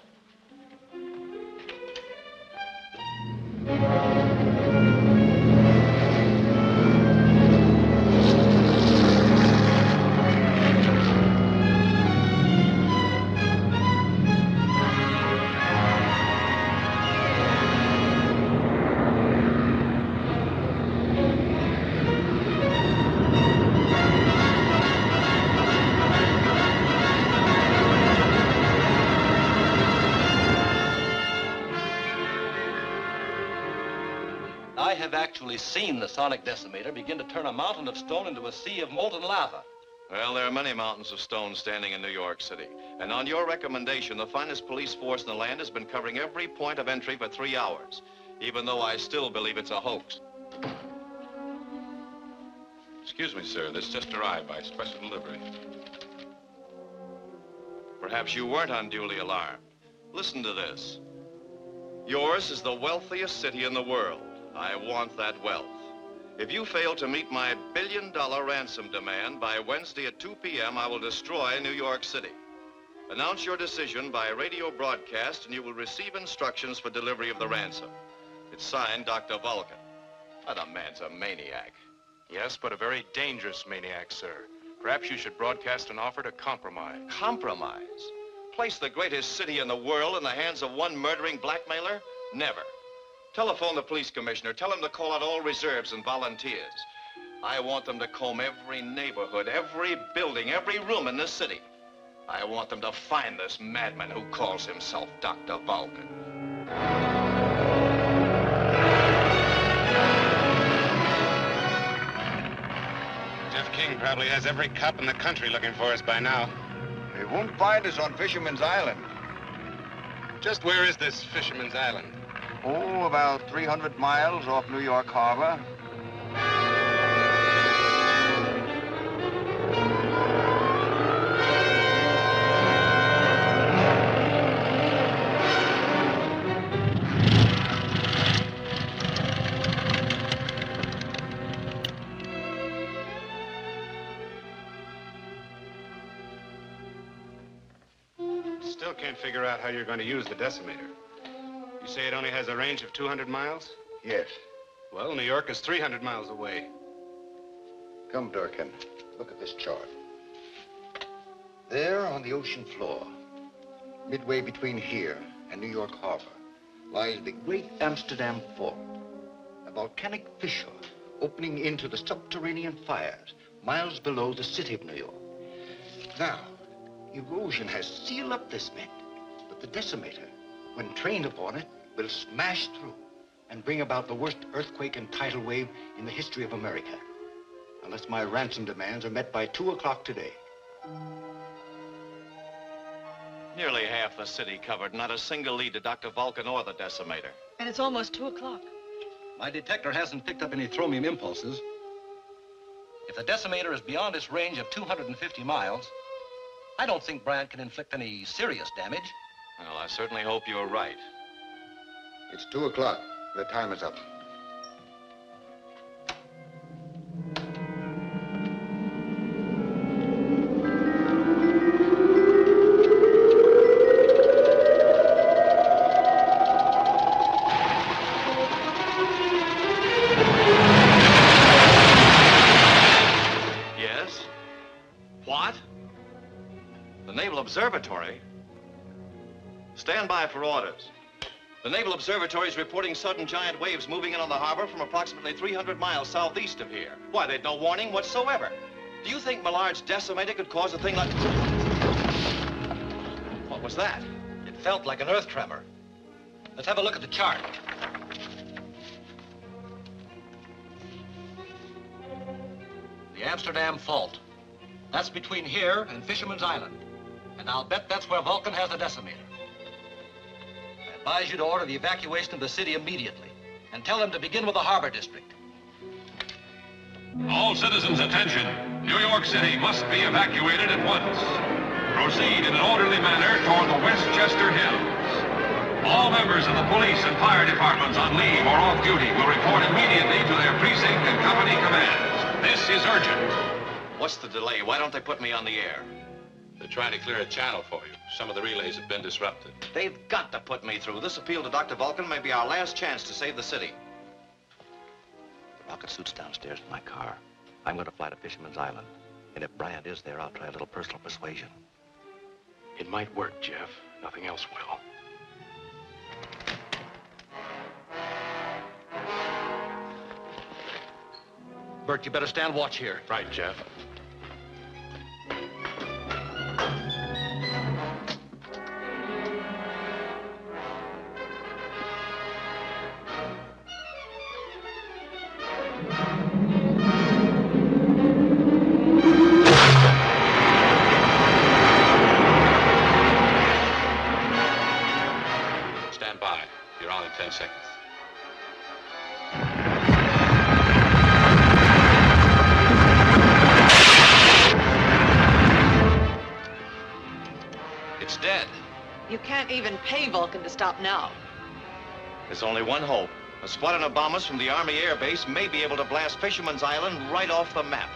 I have actually seen the sonic decimator begin to turn a mountain of stone into a sea of molten lava. Well, there are many mountains of stone standing in New York City. And on your recommendation, the finest police force in the land has been covering every point of entry for 3 hours, even though I still believe it's a hoax. Excuse me, sir. This just arrived by special delivery. Perhaps you weren't unduly alarmed. Listen to this. Yours is the wealthiest city in the world. I want that wealth. If you fail to meet my billion-dollar ransom demand by Wednesday at 2 p.m., I will destroy New York City. Announce your decision by radio broadcast, and you will receive instructions for delivery of the ransom. It's signed Dr. Vulcan. That man's a maniac. Yes, but a very dangerous maniac, sir. Perhaps you should broadcast an offer to compromise. Compromise? Place the greatest city in the world in the hands of one murdering blackmailer? Never. Telephone the police commissioner. Tell him to call out all reserves and volunteers. I want them to comb every neighborhood, every building, every room in this city. I want them to find this madman who calls himself Dr. Vulcan. Jeff King probably has every cop in the country looking for us by now. They won't find us on Fisherman's Island. Just where is this Fisherman's Island? Oh, about 300 miles off New York Harbor. Still can't figure out how you're going to use the decimator. You say it only has a range of 200 miles? Yes. Well, New York is 300 miles away. Come, Durkin. Look at this chart. There on the ocean floor, midway between here and New York Harbor, lies the great Amsterdam Fault, a volcanic fissure opening into the subterranean fires miles below the city of New York. Now, erosion has sealed up this vent, but the decimator when trained upon it, will smash through and bring about the worst earthquake and tidal wave in the history of America. Unless my ransom demands are met by 2 o'clock today. Nearly half the city covered, not a single lead to Dr. Vulcan or the decimator. And it's almost 2 o'clock. My detector hasn't picked up any thromium impulses. If the decimator is beyond its range of 250 miles, I don't think Bryant can inflict any serious damage. Well, I certainly hope you're right. It's 2 o'clock. The time is up. Yes? What? The Naval Observatory? Stand by for orders. The Naval Observatory is reporting sudden giant waves moving in on the harbor from approximately 300 miles southeast of here. Why, they'd no warning whatsoever. Do you think Millard's decimator could cause a thing like... What was that? It felt like an earth tremor. Let's have a look at the chart. The Amsterdam Fault. That's between here and Fisherman's Island. And I'll bet that's where Vulcan has the decimator. I advise you to order the evacuation of the city immediately and tell them to begin with the harbor district. All citizens, attention. New York City must be evacuated at once. Proceed in an orderly manner toward the Westchester Hills. All members of the police and fire departments on leave or off duty will report immediately to their precinct and company commands. This is urgent. What's the delay? Why don't they put me on the air? They're trying to clear a channel for you. Some of the relays have been disrupted. They've got to put me through. This appeal to Dr. Vulcan may be our last chance to save the city. The rocket suit's downstairs in my car. I'm going to fly to Fisherman's Island. And if Bryant is there, I'll try a little personal persuasion. It might work, Jeff. Nothing else will. Bert, you better stand watch here. Right, Jeff. Stand by. You're on in 10 seconds. It's dead. You can't even pay Vulcan to stop now. There's only one hope. A squadron of bombers from the Army Air Base may be able to blast Fisherman's Island right off the map.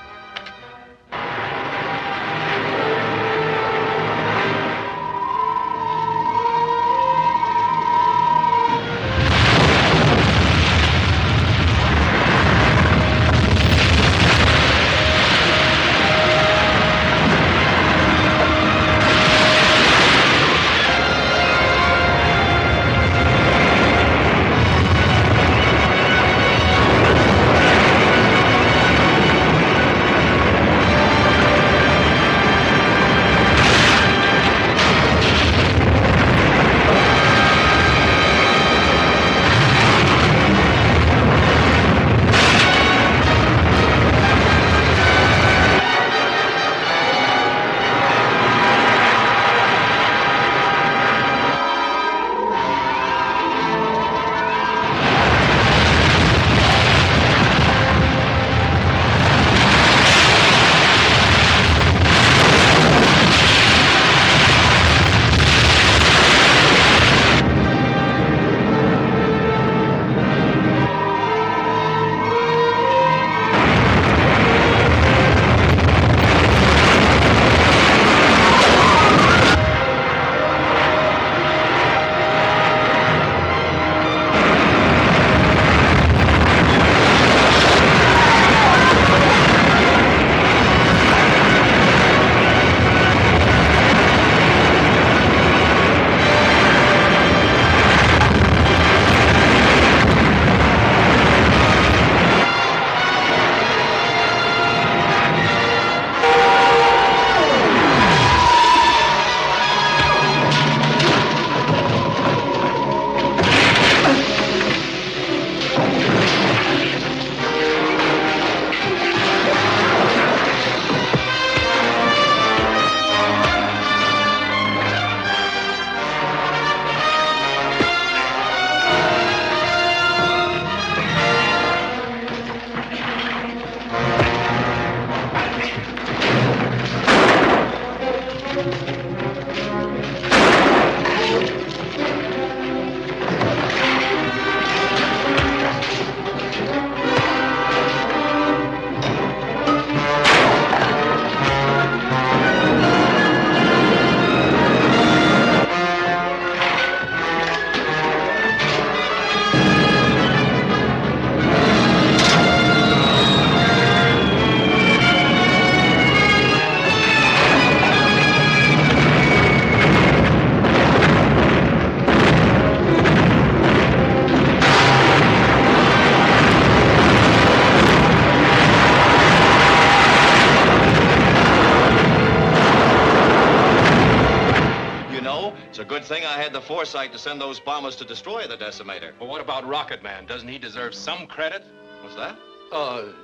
foresight to send those bombers to destroy the decimator. Well, what about Rocket Man? Doesn't he deserve some credit? What's that?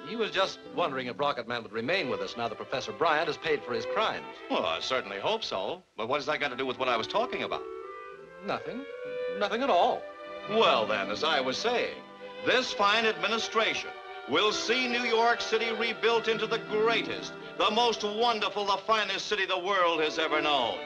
He was just wondering if Rocket Man would remain with us now that Professor Bryant has paid for his crimes. Well, I certainly hope so. But what has that got to do with what I was talking about? Nothing. Nothing at all. Well, then, as I was saying, this fine administration will see New York City rebuilt into the greatest, the most wonderful, the finest city the world has ever known.